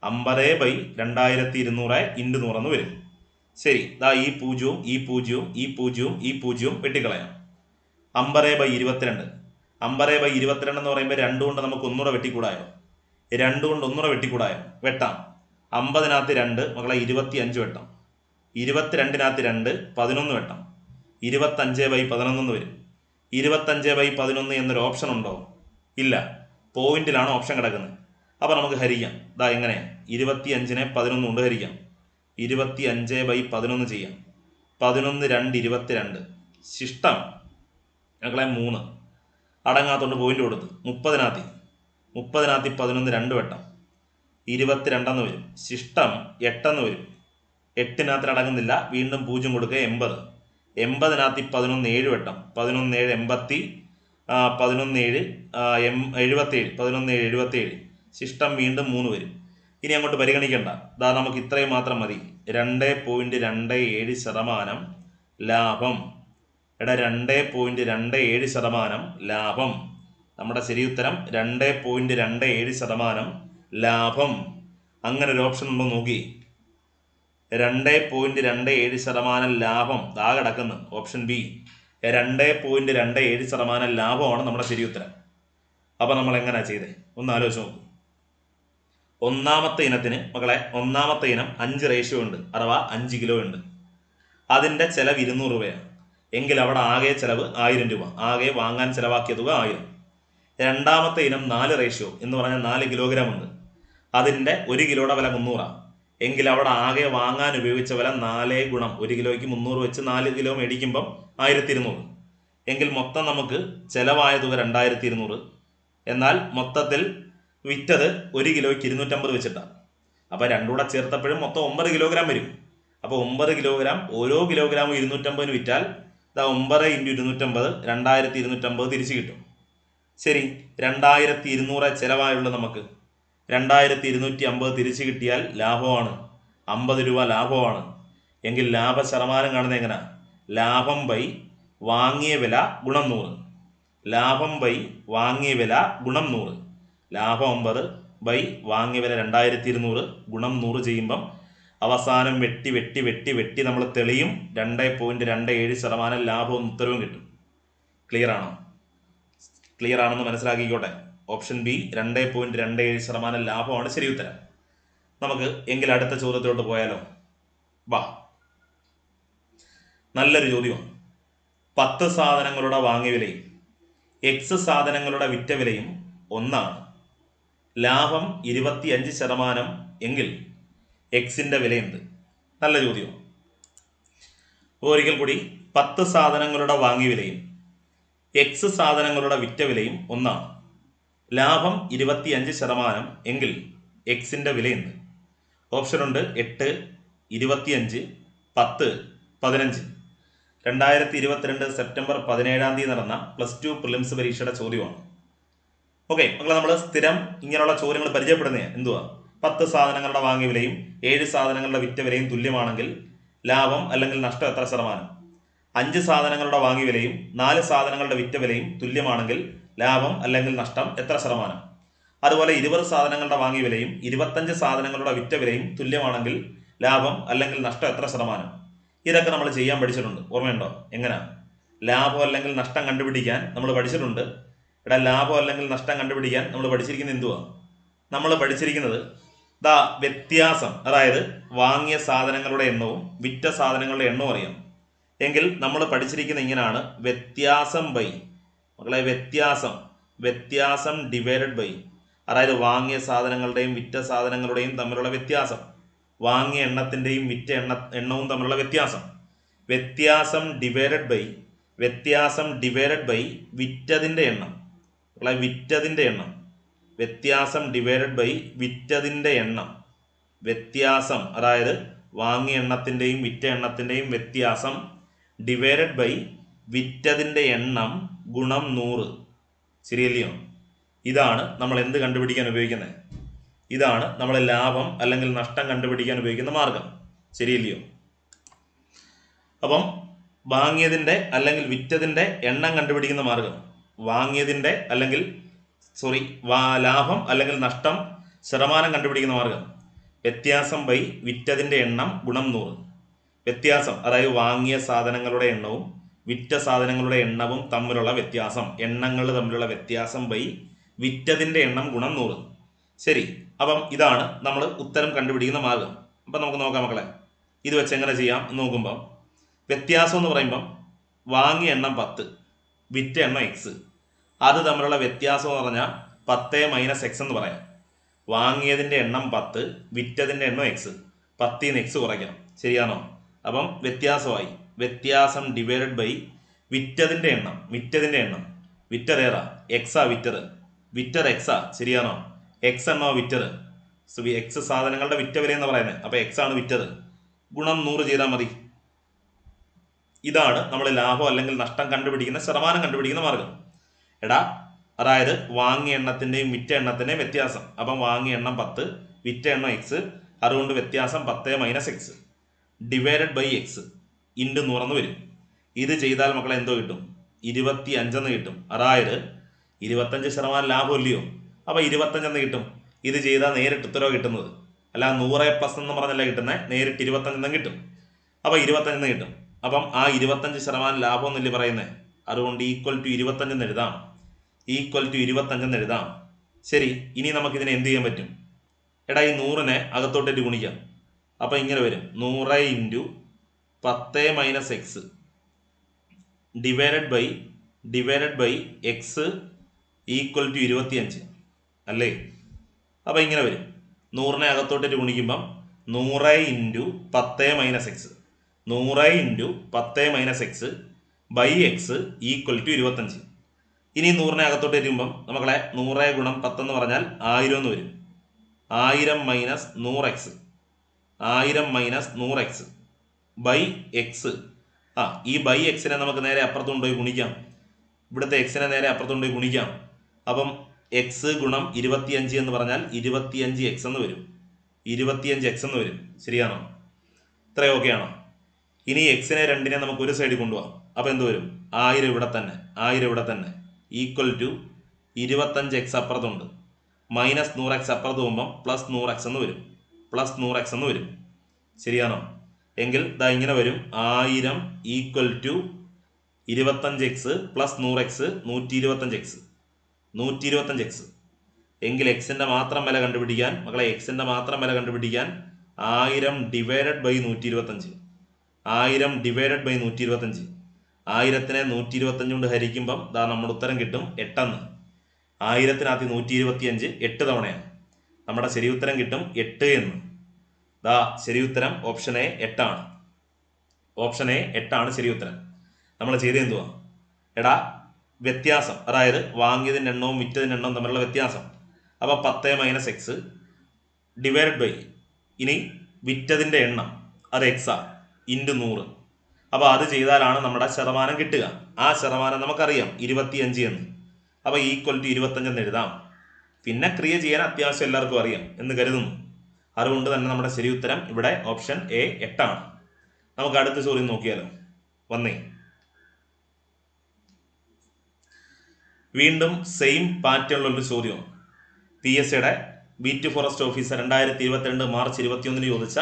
50/2200 × 100 എന്ന് വരും. ശരി, ഈ പൂജ്യവും വെട്ടിക്കളയാം. 50/22. 50/22 എന്ന് പറയുമ്പോൾ 2 കൊണ്ട് നമുക്ക് ഒന്നുകൂടെ വെട്ടിക്കൂടായോ? 2 കൊണ്ട് ഒന്നുകൂടെ വെട്ടിക്കൂടായോ? വെട്ടാം. 50-നകത്ത് 2 മക്കളെ 25 വെട്ടാം. 22-നകത്ത് 2 11 വെട്ടാം. 25/11 എന്ന് വരും. 25/11 എന്നൊരു ഓപ്ഷൻ ഉണ്ടോ? ഇല്ല, പോയിന്റിലാണ് ഓപ്ഷൻ കിടക്കുന്നത്. അപ്പോൾ നമുക്ക് ഹരിക്കാം. എങ്ങനെയാണ്? 25-നെ 11 കൊണ്ട് ഹരിക്കാം. 25/11 ചെയ്യാം. 11 2 22. ശിഷ്ടം മക്കളെ 3 അടങ്ങാത്തോണ്ട് പോയിന്റ് കൊടുത്ത് 30-നകത്ത് 11 2 വെട്ടാം. 22 എന്ന് വരും. ശിഷ്ടം 8 എന്ന് വരും. 8-നകത്ത് അടങ്ങുന്നില്ല, വീണ്ടും 0 കൊടുക്കുക. 80. 80-നകത്ത് 11 7 വെട്ടാം. 11 7 87. 11 7 77. ശിഷ്ടം വീണ്ടും 3 വരും. ഇനി അങ്ങോട്ട് പരിഗണിക്കേണ്ട. ഇതാ നമുക്ക് ഇത്രയും മാത്രം മതി. 2.27% ലാഭം. 2.27% ലാഭം. നമ്മുടെ ശരി ഉത്തരം 2.27% ലാഭം. അങ്ങനെ ഒരു ഓപ്ഷൻ ഉണ്ടോ നോക്കി. 2.27% ലാഭം താ കിടക്കുന്നു. ഓപ്ഷൻ ബി 2.27% ലാഭമാണ് നമ്മുടെ ശരി ഉത്തരം. അപ്പൊ നമ്മൾ എങ്ങനെയാ ചെയ്തേ ഒന്ന് ആലോചിച്ച് നോക്കൂ. ഒന്നാമത്തെ ഇനത്തിന് മക്കളെ, ഒന്നാമത്തെ ഇനം 5 ഉണ്ട്, അഥവാ 5 കിലോ ഉണ്ട്. അതിന്റെ ചെലവ് 200 രൂപയാണ്. എങ്കിൽ അവിടെ ആകെ ചെലവ് 1000 രൂപ. ആകെ വാങ്ങാൻ ചെലവാക്കിയ തുക 1000. രണ്ടാമത്തെ ഇനം 4 എന്ന് പറഞ്ഞാൽ 4 കിലോഗ്രാം ഉണ്ട്. അതിന്റെ 1 കിലോയുടെ വില 300. എങ്കിൽ അവിടെ ആകെ വാങ്ങാൻ ഉപയോഗിച്ച വില 4 ഗുണം 1 കിലോയ്ക്ക് 300 വെച്ച് 4 കിലോ മേടിക്കുമ്പം 1200. എങ്കിൽ മൊത്തം നമുക്ക് ചെലവായ തുക 2200. എന്നാൽ മൊത്തത്തിൽ വിറ്റത് 1 കിലോയ്ക്ക് 250 വെച്ചിട്ടാണ്. അപ്പൊ രണ്ടുകൂടെ ചേർത്തപ്പോഴും മൊത്തം 9 കിലോഗ്രാം വരും. അപ്പൊ 9 കിലോഗ്രാം, ഓരോ കിലോഗ്രാമും 250 വിറ്റാൽ 9 × 250 2250 തിരിച്ചു കിട്ടും. ശരി, 2200 ചെലവായുള്ള നമുക്ക് 2250 തിരിച്ചു കിട്ടിയാൽ ലാഭമാണ്, 50 രൂപ ലാഭമാണ്. എങ്കിൽ ലാഭ ശതമാനം കാണുന്നത് എങ്ങനെ? ലാഭം ബൈ വാങ്ങിയ വില ഗുണം 100. ലാഭം ബൈ വാങ്ങിയ വില ഗുണം 100. ലാഭം 50 ബൈ വാങ്ങിയ വില 2200 ഗുണം 100 ചെയ്യുമ്പം അവസാനം വെട്ടി വെട്ടി വെട്ടി വെട്ടി നമ്മൾ തെളിയും 2.27% ലാഭവും ഉത്തരവും കിട്ടും. ക്ലിയർ ആണോ? ക്ലിയർ ആണെന്ന് മനസ്സിലാക്കിക്കോട്ടെ. ഓപ്ഷൻ ബി 2.27% ലാഭമാണ് ശരി ഉത്തരം. നമുക്ക് എങ്കിൽ അടുത്ത ചോദ്യത്തിലോട്ട് പോയാലോ? വാ, നല്ലൊരു ചോദ്യമാണ്. 10 സാധനങ്ങളുടെ വാങ്ങിയ വിലയും എക്സ് സാധനങ്ങളുടെ വിറ്റ വിലയും ഒന്നാണ്. ലാഭം 25% എങ്കിൽ എക്സിന്റെ വില എന്ത്? നല്ല ചോദ്യം. ഒരിക്കൽ കൂടി, 10 സാധനങ്ങളുടെ വാങ്ങിയ വിലയും എക്സ് സാധനങ്ങളുടെ വിറ്റ വിലയും ഒന്നാണ്. ലാഭം 25% എങ്കിൽ എക്സിന്റെ വില എന്ത്? ഓപ്ഷൻ ഉണ്ട് 8, 25, 10, 15. 2022 സെപ്റ്റംബർ 17 നടന്ന +2 പ്രിലിംസ് പരീക്ഷയുടെ ചോദ്യമാണ്. ഓക്കെ മക്കളെ, നമ്മൾ സ്ഥിരം ഇങ്ങനെയുള്ള ചോദ്യങ്ങൾ പരിചയപ്പെടുന്നേ എന്തുവാ? 10 സാധനങ്ങളുടെ വാങ്ങിയ വിലയും 7 സാധനങ്ങളുടെ വിറ്റ വിലയും തുല്യമാണെങ്കിൽ ലാഭം അല്ലെങ്കിൽ നഷ്ടം എത്ര ശതമാനം? 5 സാധനങ്ങളുടെ വാങ്ങിയ വിലയും 4 സാധനങ്ങളുടെ വിറ്റ വിലയും തുല്യമാണെങ്കിൽ ലാഭം അല്ലെങ്കിൽ നഷ്ടം എത്ര ശതമാനം? അതുപോലെ 20 സാധനങ്ങളുടെ വാങ്ങിയ വിലയും 25 സാധനങ്ങളുടെ വിറ്റ വിലയും തുല്യമാണെങ്കിൽ ലാഭം അല്ലെങ്കിൽ നഷ്ടം എത്ര ശതമാനം? ഇതൊക്കെ നമ്മൾ ചെയ്യാൻ പഠിച്ചിട്ടുണ്ട്. ഓർമ്മയുണ്ടോ? എങ്ങനെ ലാഭം അല്ലെങ്കിൽ നഷ്ടം കണ്ടുപിടിക്കാൻ നമ്മൾ പഠിച്ചിട്ടുണ്ട്. ലാഭം അല്ലെങ്കിൽ നഷ്ടം കണ്ടുപിടിക്കാൻ നമ്മൾ പഠിച്ചിരിക്കുന്നത് എന്തുവാ? നമ്മൾ പഠിച്ചിരിക്കുന്നത് വ്യത്യാസം, അതായത് വാങ്ങിയ സാധനങ്ങളുടെ എണ്ണവും വിറ്റ സാധനങ്ങളുടെ എണ്ണവും അറിയാം. എങ്കിൽ നമ്മൾ പഠിച്ചിരിക്കുന്ന ഇങ്ങനെയാണ്: വ്യത്യാസം ബൈ, മക്കളെ വ്യത്യാസം ഡിവൈഡഡ് ബൈ, അതായത് വാങ്ങിയ സാധനങ്ങളുടെയും വിറ്റ സാധനങ്ങളുടെയും തമ്മിലുള്ള വ്യത്യാസം, വാങ്ങിയ എണ്ണത്തിന്റെയും വിറ്റ എണ്ണവും തമ്മിലുള്ള വ്യത്യാസം. വ്യത്യാസം ഡിവൈഡഡ് ബൈ വിറ്റതിന്റെ എണ്ണം. വിറ്റതിന്റെ എണ്ണം. വ്യത്യാസം ഡിവൈഡഡ് ബൈ വിറ്റതിന്റെ എണ്ണം. വ്യത്യാസം, അതായത് വാങ്ങിയ എണ്ണത്തിന്റെയും വിറ്റ എണ്ണത്തിന്റെയും വ്യത്യാസം ഡിവൈഡഡ് ബൈ വിറ്റതിന്റെ എണ്ണം ഗുണം 100. ശരിയല്ലയോ? ഇതാണ് നമ്മൾ എന്ത് കണ്ടുപിടിക്കാൻ ഉപയോഗിക്കുന്നത്? ഇതാണ് നമ്മൾ ലാഭം അല്ലെങ്കിൽ നഷ്ടം കണ്ടുപിടിക്കാൻ ഉപയോഗിക്കുന്ന മാർഗം. ശരിയല്ലയോ? അപ്പം വാങ്ങിയതിന്റെ അല്ലെങ്കിൽ വിറ്റതിന്റെ എണ്ണം കണ്ടുപിടിക്കുന്ന മാർഗം, വാങ്ങിയതിന്റെ അല്ലെങ്കിൽ ലാഭം അല്ലെങ്കിൽ നഷ്ടം ശതമാനം കണ്ടുപിടിക്കുന്ന മാർഗം, വ്യത്യാസം ബൈ വിറ്റതിന്റെ എണ്ണം ഗുണം 100. വ്യത്യാസം, അതായത് വാങ്ങിയ സാധനങ്ങളുടെ എണ്ണവും വിറ്റ സാധനങ്ങളുടെ എണ്ണവും തമ്മിലുള്ള വ്യത്യാസം, എണ്ണങ്ങൾ തമ്മിലുള്ള വ്യത്യാസം ബൈ വിറ്റതിന്റെ എണ്ണം ഗുണം 100. ശരി, അപ്പം ഇതാണ് നമ്മൾ ഉത്തരം കണ്ടുപിടിക്കുന്ന മാർഗം. അപ്പം നമുക്ക് നോക്കാം മക്കളെ, ഇത് വെച്ച് എങ്ങനെ ചെയ്യാം എന്ന് നോക്കുമ്പോൾ, വ്യത്യാസം എന്ന് പറയുമ്പം വാങ്ങിയ എണ്ണം 10, വിറ്റ എണ്ണം എക്സ്, അത് തമ്മിലുള്ള വ്യത്യാസം എന്ന് പറഞ്ഞാൽ 10 - x എന്ന് പറയാം. വാങ്ങിയതിന്റെ എണ്ണം 10, വിറ്റതിന്റെ എണ്ണം എക്സ്, 10 ന് എക്സ് കുറയ്ക്കാം. ശരിയാണോ? അപ്പം വ്യത്യാസമായി. വ്യത്യാസം ഡിവൈഡഡ് ബൈ വിറ്റതിന്റെ എണ്ണം. വിറ്റത് ഏതാ? എക്സാ വിറ്റത്. വിറ്റത് എക്സാ. ശരിയാണോ? എക്സ് എണ്ണോ വിറ്റത്. എക്സ് സാധനങ്ങളുടെ വിറ്റ വില എന്ന് പറയുന്നത്. അപ്പൊ എക്സ് ആണ് വിറ്റത്. ഗുണം 100 ചെയ്താൽ മതി. ഇതാണ് നമ്മൾ ലാഭം അല്ലെങ്കിൽ നഷ്ടം കണ്ടുപിടിക്കുന്ന ശതമാനം കണ്ടുപിടിക്കുന്ന മാർഗം. അതായത് വാങ്ങിയ എണ്ണത്തിന്റെയും വിറ്റ എണ്ണത്തിന്റെയും വ്യത്യാസം. അപ്പം വാങ്ങിയ എണ്ണം 10, വിറ്റ എണ്ണം എക്സ്, അതുകൊണ്ട് വ്യത്യാസം 10 minus x divided by x into 100 വരും. ഇത് ചെയ്താൽ മക്കളെ എന്തോ കിട്ടും? 25 കിട്ടും. അതായത് 25% ലാഭം ഇല്ലയോ? അപ്പോൾ 25 കിട്ടും. ഇത് ചെയ്താൽ നേരിട്ട് ഉത്തരവ് കിട്ടുന്നത്, അല്ല 100+ എന്ന് പറഞ്ഞല്ല കിട്ടുന്നത്, നേരിട്ട് 25 കിട്ടും. അപ്പോൾ 25 കിട്ടും. അപ്പം ആ 25% ലാഭം എന്നല്ലേ പറയുന്നത്. അതുകൊണ്ട് ഈക്വൽ ടു 25 എഴുതാം. ഈക്വൽ ടു 25 എഴുതാം. ശരി, ഇനി നമുക്കിതിനെ എന്ത് ചെയ്യാൻ പറ്റും? എടാ, ഈ 100നെ അകത്തോട്ടേക്ക് ഗുണിക്കാം. അപ്പോൾ ഇങ്ങനെ വരും, 100 into 10 minus x divided by x equal to 25 അല്ലേ? അപ്പോൾ ഇങ്ങനെ വരും, 100നെ അകത്തോട്ടേക്ക് ഗുണിക്കുമ്പം 100 into 10 minus x 100 into 10 minus x by x equal to 25. ഇനി 100നെ അകത്തോട്ട് വരുമ്പം നമ്മളെ 100 ഗുണം 10 എന്ന് പറഞ്ഞാൽ 1000 എന്ന് വരും. 1000 minus 100x 1000 minus 100x by x. ഈ ബൈ എക്സിനെ നമുക്ക് നേരെ അപ്പുറത്ത് കൊണ്ടുപോയി ഗുണിക്കാം. ഇവിടുത്തെ എക്സിനെ നേരെ അപ്പുറത്ത് കൊണ്ടുപോയി ഗുണിക്കാം. അപ്പം എക്സ് ഗുണം 25 എന്ന് പറഞ്ഞാൽ 25x എന്ന് വരും. 25x എന്ന് വരും. ശരിയാണോ? ഇത്രയും ഓക്കെ ആണോ? ഇനി എക്സിനെ രണ്ടിനെ നമുക്ക് ഒരു സൈഡിൽ കൊണ്ടുപോകാം. അപ്പോൾ എന്ത് വരും? 1000 ഇവിടെ തന്നെ, 1000 ഇവിടെ തന്നെ equal to 25x അപ്പുറത്തുണ്ട്, minus 100x അപ്പുറത്ത് പോകുമ്പം പ്ലസ് 100x എന്ന് വരും. പ്ലസ് 100x എന്ന് വരും. ശരിയാണോ? എങ്കിൽ ദാ ഇങ്ങനെ വരും, 1000 equal to 25x plus 100x 125x 125x. എങ്കിൽ എക്സിൻ്റെ മാത്രം വില കണ്ടുപിടിക്കാൻ മക്കളെ, എക്സിൻ്റെ മാത്രം വില കണ്ടുപിടിക്കാൻ 1000 ഡിവൈഡഡ് ബൈ 125 1000 ഡിവൈഡഡ് ബൈ 125. 1000നെ 125 കൊണ്ട് ഹരിക്കുമ്പം ദാ നമ്മുടെ ഉത്തരം കിട്ടും 8 എന്ന്. 1000-നകത്ത് 125 8 തവണയാണ്. നമ്മുടെ ശരി ഉത്തരം കിട്ടും 8 എന്ന്. ദാ ശരി ഉത്തരം ഓപ്ഷൻ എ 8 ആണ്. ഓപ്ഷൻ എ 8 ആണ് ശരി ഉത്തരം. നമ്മൾ ചെയ്ത് എന്തുവാ? എടാ, വ്യത്യാസം, അതായത് വാങ്ങിയതിൻ്റെ എണ്ണവും വിറ്റതിൻ്റെ എണ്ണവും തമ്മിലുള്ള വ്യത്യാസം. അപ്പോൾ 10 മൈനസ് എക്സ് ഡിവൈഡഡ് ബൈ, ഇനി വിറ്റതിൻ്റെ എണ്ണം അത് എക്സാ ഇൻറ്റു 100. അപ്പോൾ അത് ചെയ്താലാണ് നമ്മുടെ ശതമാനം കിട്ടുക. ആ ശതമാനം നമുക്കറിയാം 25 എന്ന്. അപ്പോൾ ഈക്വൽ ടു 25 എന്ന് എഴുതാം. പിന്നെ ക്രിയ ചെയ്യാൻ അത്യാവശ്യം എല്ലാവർക്കും അറിയാം എന്ന് കരുതുന്നു. അതുകൊണ്ട് തന്നെ നമ്മുടെ ശരി ഉത്തരം ഇവിടെ ഓപ്ഷൻ എ 8 ആണ്. നമുക്ക് അടുത്ത ചോദ്യം നോക്കിയാലോ. വന്നേ, വീണ്ടും സെയിം പാറ്റേണിലുള്ളൊരു ചോദ്യമാണ്. PSCയുടെ ബീറ്റ് ഫോറസ്റ്റ് ഓഫീസർ 2022 മാർച്ച് 21 ചോദിച്ച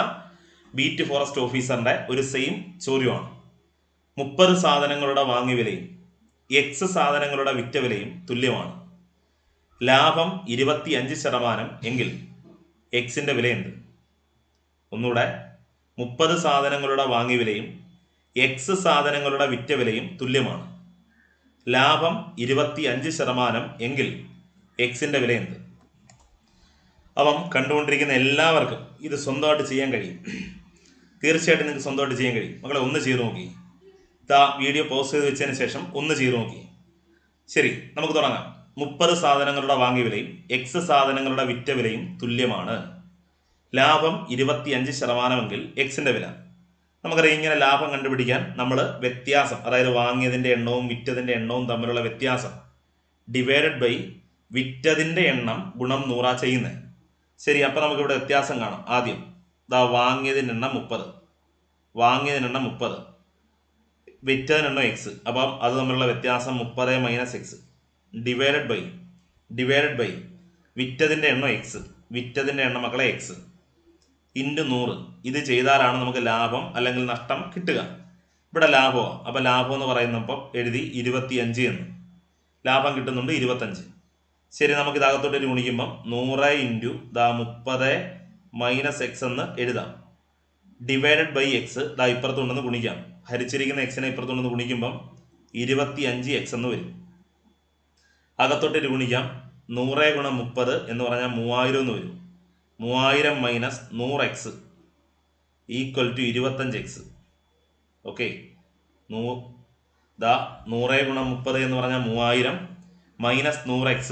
ബീറ്റ് ഫോറസ്റ്റ് ഓഫീസറിൻ്റെ ഒരു സെയിം ചോദ്യമാണ്. 30 സാധനങ്ങളുടെ വാങ്ങിയ വിലയും എക്സ് സാധനങ്ങളുടെ വിറ്റ വിലയും തുല്യമാണ്. ലാഭം 25% എങ്കിൽ എക്സിൻ്റെ വില എന്ത്? ഒന്നുകൂടെ, 30 സാധനങ്ങളുടെ വാങ്ങിയ വിലയും എക്സ് സാധനങ്ങളുടെ വിറ്റ വിലയും തുല്യമാണ്. ലാഭം 25% എങ്കിൽ എക്സിൻ്റെ വില എന്ത്? അപ്പം കണ്ടുകൊണ്ടിരിക്കുന്ന എല്ലാവർക്കും ഇത് സ്വന്തമായിട്ട് ചെയ്യാൻ കഴിയും. തീർച്ചയായിട്ടും നിങ്ങൾക്ക് സ്വന്തമായിട്ട് ചെയ്യാൻ കഴിയും. മക്കളെ, ഒന്ന് ചെയ്ത് നോക്കി. വീഡിയോ പോസ്റ്റ് ചെയ്ത് വെച്ചതിന് ശേഷം ഒന്ന് ചെയ്ത് നോക്കി. ശരി, നമുക്ക് തുടങ്ങാം. 30 സാധനങ്ങളുടെ വാങ്ങിയ വിലയും എക്സ് സാധനങ്ങളുടെ വിറ്റ വിലയും തുല്യമാണ്. ലാഭം 25% എങ്കിൽ എക്സിൻ്റെ വില. നമുക്കറിയാം, ഇങ്ങനെ ലാഭം കണ്ടുപിടിക്കാൻ നമ്മൾ വ്യത്യാസം, അതായത് വാങ്ങിയതിൻ്റെ എണ്ണവും വിറ്റതിൻ്റെ എണ്ണവും തമ്മിലുള്ള വ്യത്യാസം ഡിവൈഡഡ് ബൈ വിറ്റതിൻ്റെ എണ്ണം ഗുണം 100 ചെയ്യുന്നത്. ശരി, അപ്പോൾ നമുക്കിവിടെ വ്യത്യാസം കാണാം. ആദ്യം വാങ്ങിയതിൻ്റെ എണ്ണം 30, വാങ്ങിയതിനെണ്ണം 30, വിറ്റതിനെണ്ണം എക്സ്. അപ്പം അത് തമ്മിലുള്ള വ്യത്യാസം 30 മൈനസ് എക്സ് ഡിവൈഡഡ് ബൈ വിറ്റതിൻ്റെ എണ്ണം എക്സ്, വിറ്റതിൻ്റെ എണ്ണം മക്കളെ എക്സ് ഇൻറ്റു 100. ഇത് ചെയ്താലാണ് നമുക്ക് ലാഭം അല്ലെങ്കിൽ നഷ്ടം കിട്ടുക. ഇവിടെ ലാഭമാണ്. അപ്പോൾ ലാഭം എന്ന് പറയുന്നപ്പം എഴുതി 25 എന്ന്. ലാഭം കിട്ടുന്നുണ്ട് 25. ശരി, നമുക്ക് ഇതകത്തോട്ട് ഗുണിക്കുമ്പം 100 ഇൻറ്റു 30 മൈനസ് എക്സ് എന്ന് എഴുതാം. ഡിവൈഡഡ് ബൈ എക്സ് ഇപ്പുറത്തുണ്ടെന്ന് ഗുണിക്കാം. ഹരിച്ചിരിക്കുന്ന എക്സിനെ ഇപ്പുറത്തുണ്ടെന്ന് ഗുണിക്കുമ്പം 25x എന്ന് വരും. അകത്തോട്ട് ഗുണിക്കാം. 100 ഗുണം 30 എന്ന് പറഞ്ഞാൽ 3000 എന്ന് വരും. 3000 minus 100x equal to 25x. Okay, 100 ഗുണം 30 എന്ന് പറഞ്ഞാൽ 3000 minus 100x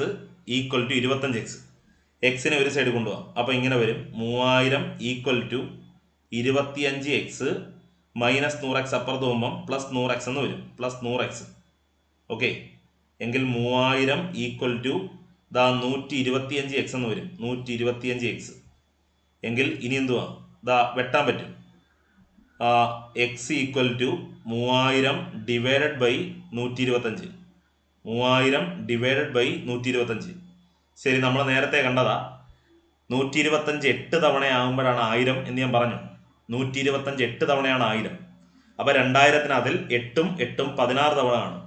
equal to 25x. എക്സിനെ ഒരു സൈഡ് കൊണ്ടുപോകാം. അപ്പോൾ ഇങ്ങനെ വരും, 3000 equal to 25x minus 100x അപ്പുറത്ത് പോകുമ്പം പ്ലസ് 100x എന്ന് വരും. Plus 100x. ഓക്കെ, എങ്കിൽ 3000 ഈക്വൽ ടു 125x എന്ന് വരും. 125x. എങ്കിൽ ഇനി എന്തുവാ, ഇതാ വെട്ടാൻ പറ്റും. X equal to 3000 divided by 125. 3000 divided by 125. ശരി, നമ്മൾ നേരത്തെ കണ്ടതാ 125 8 തവണയാകുമ്പോഴാണ് 1000 എന്ന് ഞാൻ പറഞ്ഞു. 125 8 തവണയാണ് 1000. അപ്പോൾ 2000-അതിൽ 8ഉം 8ഉം 16 തവണ കാണും.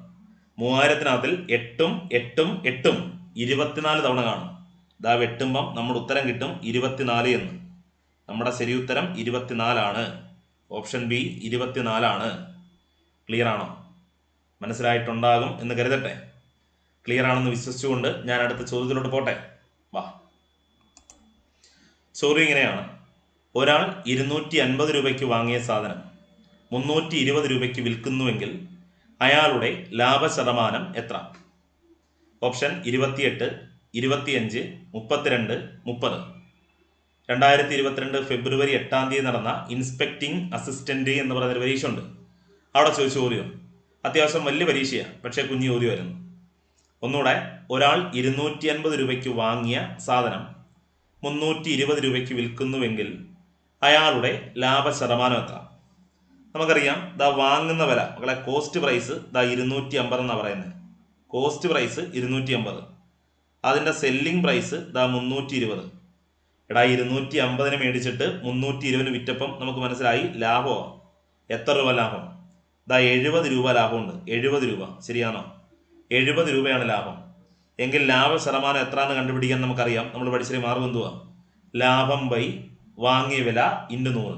3000-അതിൽ 8ഉം 8ഉം 8ഉം 24 തവണ കാണും. ഇതാ വെട്ടുമ്പം നമ്മുടെ ഉത്തരം കിട്ടും 24 എന്ന്. നമ്മുടെ ശരി ഉത്തരം 24 ആണ്. ഓപ്ഷൻ ബി 24 ആണ്. ക്ലിയർ ആണോ? മനസ്സിലായിട്ടുണ്ടാകും എന്ന് കരുതട്ടെ. ക്ലിയർ ആണെന്ന് വിശ്വസിച്ചുകൊണ്ട് ഞാൻ അടുത്ത ചോദ്യത്തിലോട്ട് പോട്ടെ. വാ, ചോദ്യം ഇങ്ങനെയാണ്. ഒരാൾ 250 രൂപയ്ക്ക് വാങ്ങിയ സാധനം 320 രൂപയ്ക്ക് വിൽക്കുന്നുവെങ്കിൽ അയാളുടെ ലാഭശതമാനം എത്ര? ഓപ്ഷൻ 28, 25, 32, 30. 2022 ഫെബ്രുവരി 8 നടന്ന ഇൻസ്പെക്ടിംഗ് അസിസ്റ്റന്റ് എന്ന് പറയുന്നൊരു പരീക്ഷ ഉണ്ട്. അവിടെ ചോദിച്ച ചോദ്യം അത്യാവശ്യം വലിയ പരീക്ഷയാണ്, പക്ഷേ കുഞ്ഞു ചോദ്യമായിരുന്നു. ഒന്നുകൂടെ, ഒരാൾ 250 രൂപയ്ക്ക് വാങ്ങിയ സാധനം 320 രൂപയ്ക്ക് വിൽക്കുന്നുവെങ്കിൽ അയാളുടെ ലാഭശതമാനം എത്ര? നമുക്കറിയാം, വാങ്ങുന്ന വില മക്കളെ കോസ്റ്റ് പ്രൈസ് 250 എന്നാണ് പറയുന്നത്. കോസ്റ്റ് പ്രൈസ് 250, അതിൻ്റെ സെല്ലിംഗ് പ്രൈസ് 320. 250 മേടിച്ചിട്ട് 320 വിറ്റപ്പം നമുക്ക് മനസ്സിലായി ലാഭമാണ്. എത്ര രൂപ ലാഭം? 70 രൂപ ലാഭമുണ്ട്. 70 രൂപ, ശരിയാണോ? 70 രൂപയാണ് ലാഭം. എങ്കിൽ ലാഭശതമാനം എത്രയെന്ന് കണ്ടുപിടിക്കാൻ നമുക്കറിയാം. നമ്മൾ പഠിച്ചൊരു മാർഗം എന്തുവാ? ലാഭം ബൈ വാങ്ങിയ വില ഇൻറ്റു 100.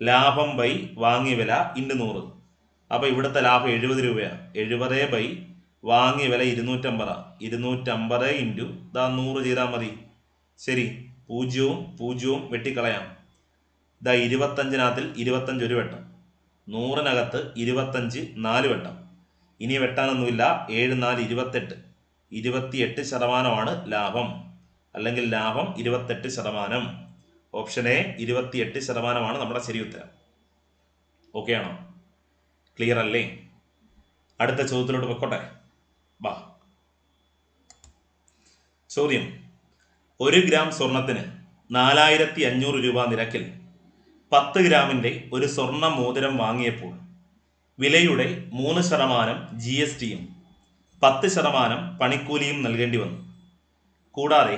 ലാഭം ബൈ വാങ്ങിയ വില ഇൻറ്റു 100. അപ്പോൾ ഇവിടുത്തെ ലാഭം 70 രൂപയാണ്. 70 ബൈ വാങ്ങിയ വില 250. 250 ഇൻറ്റു 100 ചെയ്താൽ മതി. ശരി, 0ഉം 0ഉം വെട്ടിക്കളയാം. 25-നകത്തിൽ 25 ഒരു വെട്ടം, 100-നകത്ത് 25 4 വെട്ടം. ഇനി വെട്ടാനൊന്നുമില്ല. 7 4 28. 28% ലാഭം, അല്ലെങ്കിൽ ലാഭം 28%. ഓപ്ഷൻ എ 28% നമ്മുടെ ശരി ഉത്തരം. ഓക്കെ ആണോ? ക്ലിയർ അല്ലേ? അടുത്ത ചോദ്യത്തിലോട്ട് വെക്കോട്ടെ. ബാ, ചോദ്യം: 1 ഗ്രാം സ്വർണത്തിന് 4500 രൂപ നിരക്കിൽ 10 ഗ്രാമിൻ്റെ ഒരു സ്വർണ്ണ മോതിരം വാങ്ങിയപ്പോൾ വിലയുടെ 3% GSTയും 10% പണിക്കൂലിയും നൽകേണ്ടി വന്നു. കൂടാതെ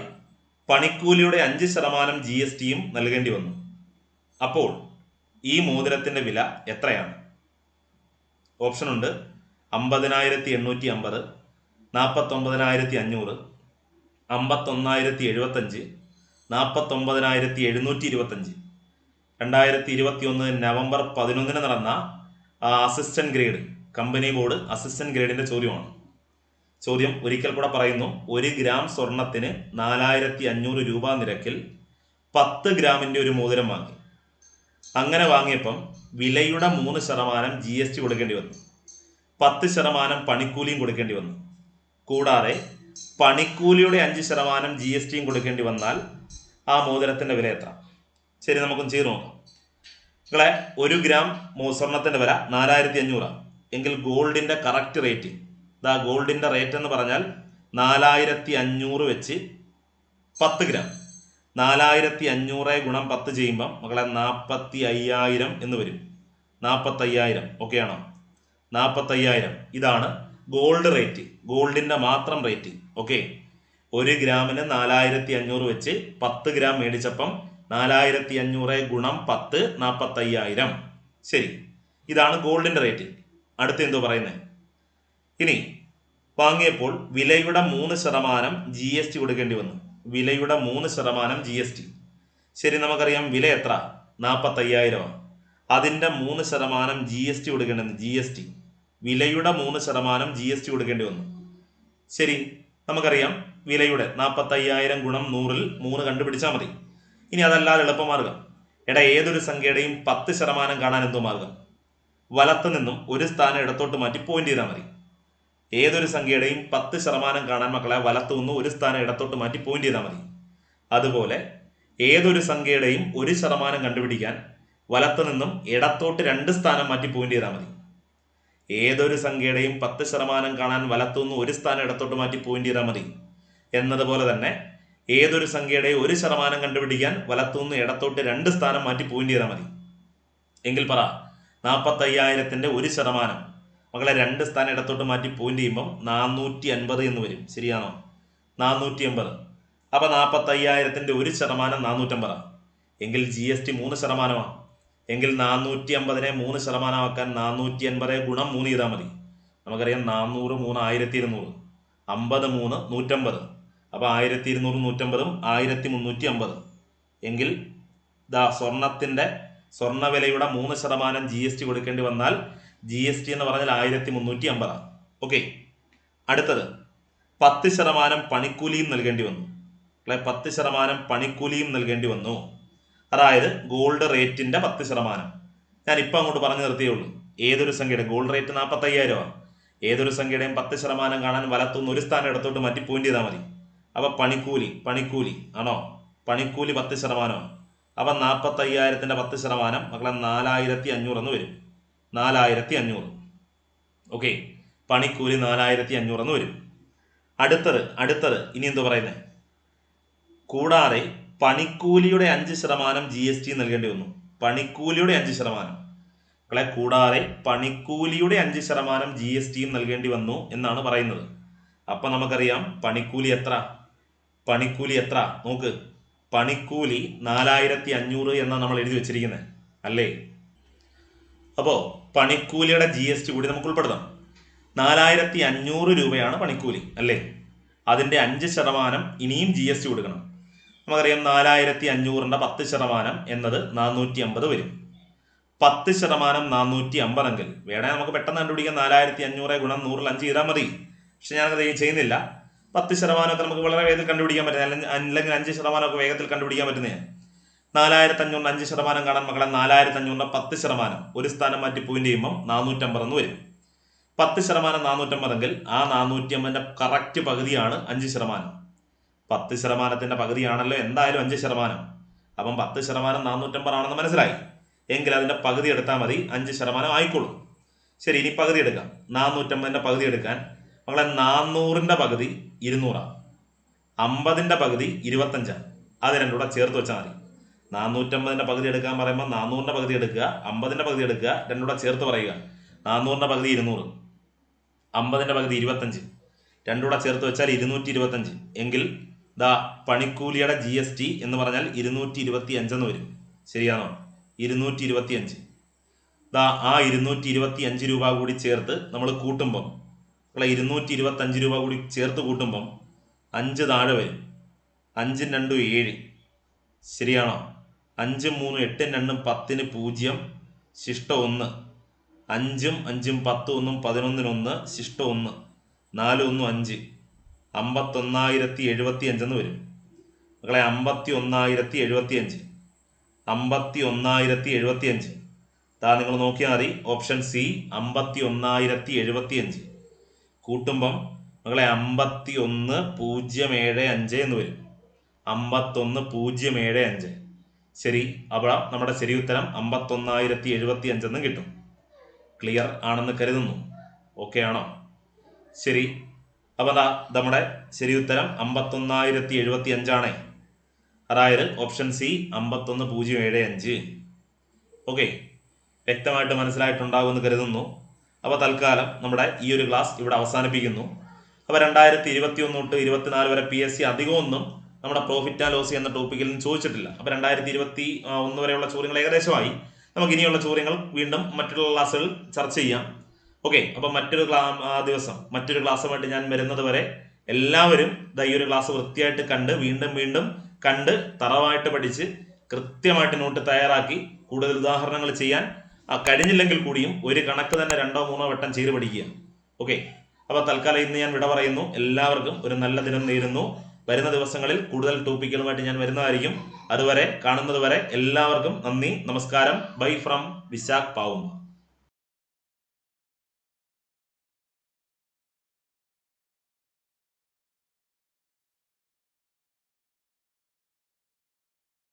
പണിക്കൂലിയുടെ 5% GSTയും നൽകേണ്ടി വന്നു. അപ്പോൾ ഈ മോതിരത്തിൻ്റെ വില എത്രയാണ്? ഓപ്ഷൻ ഉണ്ട്: 50,850, 49,500, 51,075, 49,725. 2021 നവംബർ 11 നടന്ന assistant grade company board assistant ഗ്രേഡിന്റെ ചോദ്യമാണ്. ചോദ്യം ഒരിക്കൽ കൂടെ പറയുന്നു. 1 ഗ്രാം സ്വർണത്തിന് 4500 രൂപ നിരക്കിൽ 10 ഗ്രാമിന്റെ ഒരു മോതിരം വാങ്ങി. അങ്ങനെ വാങ്ങിയപ്പം വിലയുടെ 3% GST കൊടുക്കേണ്ടി വന്നു. 10% പണിക്കൂലിയും കൊടുക്കേണ്ടി വന്നു. കൂടാതെ പണിക്കൂലിയുടെ 5% GSTയും കൊടുക്കേണ്ടി വന്നാൽ ആ മോതിരത്തിന്റെ വില എത്ര? ശരി, നമുക്കൊന്ന് ചെയ്ത് നോക്കാം. നിങ്ങളെ 1 ഗ്രാം സ്വർണത്തിന്റെ വില 4500 എങ്കിൽ ഗോൾഡിന്റെ കറക്റ്റ് റേറ്റ്, ഗോൾഡിന്റെ റേറ്റ് എന്ന് പറഞ്ഞാൽ 4500 വെച്ച് 10 ഗ്രാം. 4500 ഗുണം 10 ചെയ്യുമ്പം മക്കളെ 45,000 എന്ന് വരും. 45,000 ഓക്കെ ആണോ? 45,000 ഇതാണ് ഗോൾഡ് റേറ്റ്, ഗോൾഡിന്റെ മാത്രം റേറ്റ്. ഓക്കെ, 1 ഗ്രാമിന് 4500 വെച്ച് 10 ഗ്രാം മേടിച്ചപ്പം 4500 ഗുണം 10 45,000. ശരി, ഇതാണ് ഗോൾഡിന്റെ റേറ്റ്. അടുത്ത് എന്തോ പറയുന്നത്? ഇനി വാങ്ങിയപ്പോൾ വിലയുടെ 3% GST കൊടുക്കേണ്ടി വന്നു. വിലയുടെ 3% GST. ശരി, നമുക്കറിയാം വില എത്ര? 45,000. അതിൻ്റെ 3% GST കൊടുക്കേണ്ടി വന്നു. GST വിലയുടെ 3% GST കൊടുക്കേണ്ടി വന്നു. ശരി, നമുക്കറിയാം വിലയുടെ 45,000 ഗുണം 100-ൽ 3 കണ്ടുപിടിച്ചാൽ മതി. ഇനി അതല്ലാതെ എളുപ്പമാർഗം, ഏതൊരു സംഖ്യയുടെയും 10% കാണാൻ എന്തോ മാർഗം? വലത്ത് നിന്നും ഒരു സ്ഥാനം ഇടത്തോട്ട് മാറ്റി പോയിന്റ് ചെയ്താൽ മതി. ഏതൊരു സംഖ്യയുടെയും 10% കാണാൻ മക്കളെ വലത്തു നിന്ന് ഒരു സ്ഥാനം ഇടത്തോട്ട് മാറ്റി പോയിന്റ് ചെയ്താൽ മതി. അതുപോലെ ഏതൊരു സംഖ്യയുടെയും 1% കണ്ടുപിടിക്കാൻ വലത്തു നിന്നും ഇടത്തോട്ട് 2 സ്ഥാനം മാറ്റി പോയിന്റ് ചെയ്താൽ മതി. ഏതൊരു സംഖ്യയുടെയും 10% കാണാൻ വലത്തു നിന്ന് ഒരു സ്ഥാനം ഇടത്തോട്ട് മാറ്റി പോയിന്റ് ചെയ്താൽ മതി. എന്നതുപോലെ തന്നെ ഏതൊരു സംഖ്യയുടെ 1% കണ്ടുപിടിക്കാൻ വലത്തുനിന്ന് ഇടത്തോട്ട് 2 സ്ഥാനം മാറ്റി പോയിന്റ് ചെയ്താൽ മതി. എങ്കിൽ പറ 45,000-ന്റെ 1%. മക്കളെ 2 സ്ഥാനം ഇടത്തോട്ട് മാറ്റി പോയിന്റ് ചെയ്യുമ്പോൾ 450 എന്ന് വരും. ശരിയാണോ? 450. അപ്പൊ 45,000-ന്റെ 1% 450. എങ്കിൽ GST 3%. എങ്കിൽ 450-നെ 3% ആക്കാൻ 450 ഗുണം 3 ചെയ്താൽ മതി. നമുക്കറിയാം 400 3 1200, 50 3 150. അപ്പൊ 1200 150 1350. എങ്കിൽ സ്വർണ്ണവിലയുടെ 3% GST കൊടുക്കേണ്ടി വന്നാൽ GST എന്ന് പറഞ്ഞാൽ 1350. ഓക്കെ. അടുത്തത് 10% പണിക്കൂലിയും നൽകേണ്ടി വന്നു. 10% പണിക്കൂലിയും നൽകേണ്ടി വന്നു. അതായത് ഗോൾഡ് റേറ്റിന്റെ 10%. ഞാൻ ഇപ്പൊ അങ്ങോട്ട് പറഞ്ഞു നിർത്തിയേ ഉള്ളൂ. ഏതൊരു സംഖ്യയുടെ ഗോൾഡ് റേറ്റ് 45,000. ഏതൊരു സംഖ്യയുടെയും 10% കാണാൻ വലത്തുനിന്ന് 1 സ്ഥാനം ഇടത്തോട്ട് മാറ്റി പോയിന്റ് ചെയ്താൽ മതി. അപ്പൊ പണിക്കൂലി ആണോ? പണിക്കൂലി 10%. അപ്പൊ 45,000-ന്റെ 10% മക്കളെ 4,500 എന്ന് വരും. 4,500. ഓക്കെ. പണിക്കൂലി 4,500 എന്ന് വരും. അടുത്തത് ഇനി എന്തു പറയുന്നത്? കൂടാതെ പണിക്കൂലിയുടെ 5% GST നൽകേണ്ടി വന്നു. പണിക്കൂലിയുടെ 5%. മക്കളെ കൂടാതെ പണിക്കൂലിയുടെ 5% GST നൽകേണ്ടി വന്നു എന്നാണ് പറയുന്നത്. അപ്പൊ നമുക്കറിയാം പണിക്കൂലി എത്ര നോക്ക്. പണിക്കൂലി 4,500 എന്നാണ് നമ്മൾ എഴുതി വെച്ചിരിക്കുന്നത് അല്ലേ? അപ്പോ പണിക്കൂലിയുടെ GST കൂടി നമുക്ക് ഉൾപ്പെടുത്താം. 4,500 രൂപയാണ് പണിക്കൂലി അല്ലേ? അതിന്റെ 5% ഇനിയും GST കൊടുക്കണം. നമുക്കറിയാം 4,500-ന്റെ 10% എന്നത് 450 വരും. 10% 450 എങ്കിൽ വേണേ നമുക്ക് പെട്ടെന്ന് കണ്ടുപിടിക്കാം. 4,500 ഗുണം 100-ൽ 5 ചെയ്താൽ മതി. പക്ഷെ ഞാനത് ചെയ്യുന്നില്ല. 10% ഒക്കെ നമുക്ക് വളരെ വേഗത്തിൽ കണ്ടുപിടിക്കാൻ പറ്റുന്നത്, അല്ലെങ്കിൽ 5% ഒക്കെ വേഗത്തിൽ കണ്ടുപിടിക്കാൻ പറ്റുന്നതാണ്. 4,500 5% കാണാൻ മക്കളെ 4,500 10% 1 സ്ഥാനം മാറ്റി പോയിന്റ് ചെയ്യുമ്പോൾ 450 എന്ന് വരും. 10% 450 എങ്കിൽ ആ 450-ന്റെ കറക്റ്റ് പകുതിയാണ് 5%. 10%-ന്റെ പകുതിയാണല്ലോ എന്തായാലും 5%. അപ്പം 10% 450 ആണെന്ന് മനസ്സിലായി. എങ്കിൽ അതിന്റെ പകുതി എടുത്താൽ മതി, 5% ആയിക്കോളും. ശരി, ഇനി പകുതി എടുക്കാം. 450-ന്റെ പകുതി എടുക്കാൻ മക്കളെ 400-ന്റെ പകുതി 200, 50-ന്റെ പകുതി 25. അത് രണ്ടും കൂടെ ചേർത്ത് വെച്ചാൽ മതി. 450-ന്റെ പകുതി എടുക്കാൻ പറയുമ്പോൾ 400-ന്റെ പകുതി എടുക്കുക, 50-ന്റെ പകുതി എടുക്കുക, രണ്ടും കൂടെ ചേർത്ത് പറയുക. 400-ന്റെ പകുതി 200, 50-ന്റെ പകുതി 25, രണ്ടും കൂടെ ചേർത്ത് വെച്ചാൽ 225. എങ്കിൽ പണിക്കൂലിയുടെ GST എന്ന് പറഞ്ഞാൽ 225 എന്ന് വരും. ശരിയാണോ? 225. ആ 225 രൂപ കൂടി ചേർത്ത് നമ്മൾ കൂട്ടുമ്പം 225 രൂപ കൂടി ചേർത്ത് കൂട്ടുമ്പം 5 താഴെ വരും. 5 2 7. ശരിയാണോ? 5 3 8 2 10 0 ശിഷ്ടം 1. 5 5 10 1 11 1 ശിഷ്ടം 1. 4 1 5. 51,075 എന്ന് വരും. മക്കളെ 51,075. 51,075. നിങ്ങൾ നോക്കിയാൽ മതി. Option C 51,075. കൂട്ടുമ്പം മക്കളെ 51,075 എന്ന് വരും. 51,075. ശരി. അപ്പോൾ നമ്മുടെ ശരി ഉത്തരം 51,075 എന്ന് കിട്ടും. ക്ലിയർ ആണെന്ന് കരുതുന്നു. ഓക്കെ ആണോ? ശരി. അപ്പോൾ നമ്മുടെ ശരി ഉത്തരം 51,075 ആണ്. അതായത് ഓപ്ഷൻ സി 51,075. ഓക്കെ, വ്യക്തമായിട്ട് മനസ്സിലായിട്ടുണ്ടാകുമെന്ന് കരുതുന്നു. അപ്പോൾ തൽക്കാലം നമ്മുടെ ഈ ഒരു ക്ലാസ് ഇവിടെ അവസാനിപ്പിക്കുന്നു. അപ്പോൾ 2021 തൊട്ട് 24 വരെ PSC അധികമൊന്നും നമ്മുടെ പ്രോഫിറ്റ് ആൻഡ് ലോസ് എന്ന ടോപ്പിക്കിൽ നിന്ന് ചോദിച്ചിട്ടില്ല. അപ്പോൾ 2021 വരെയുള്ള ചോദ്യങ്ങൾ ഏകദേശമായി. നമുക്ക് ഇനിയുള്ള ചോദ്യങ്ങൾ വീണ്ടും മറ്റുള്ള ക്ലാസ്സുകൾ ചർച്ച ചെയ്യാം. ഓക്കെ, അപ്പം മറ്റൊരു ക്ലാസ്സുമായിട്ട് ഞാൻ വരുന്നത് വരെ എല്ലാവരും ഈ ഒരു ക്ലാസ് വൃത്തിയായിട്ട് കണ്ട് വീണ്ടും കണ്ട് തറവായിട്ട് പഠിച്ച് കൃത്യമായിട്ട് നോട്ട് തയ്യാറാക്കി കൂടുതൽ ഉദാഹരണങ്ങൾ ചെയ്യാൻ കഴിഞ്ഞില്ലെങ്കിൽ കൂടിയും ഒരു കണക്ക് തന്നെ 2 3 വട്ടം ചെയ്ത് പഠിക്കുക. ഓക്കെ, അപ്പോൾ തൽക്കാലം ഇന്ന് ഞാൻ വിട പറയുന്നു. എല്ലാവർക്കും ഒരു നല്ല ദിനം നേരുന്നു. വരുന്ന ദിവസങ്ങളിൽ കൂടുതൽ ടോപ്പിക്കുകളുമായിട്ട് ഞാൻ വരുന്നതായിരിക്കും. അതുവരെ കാണുന്നത് വരെ എല്ലാവർക്കും നന്ദി, നമസ്കാരം. Bye from Vishakh Pavumba.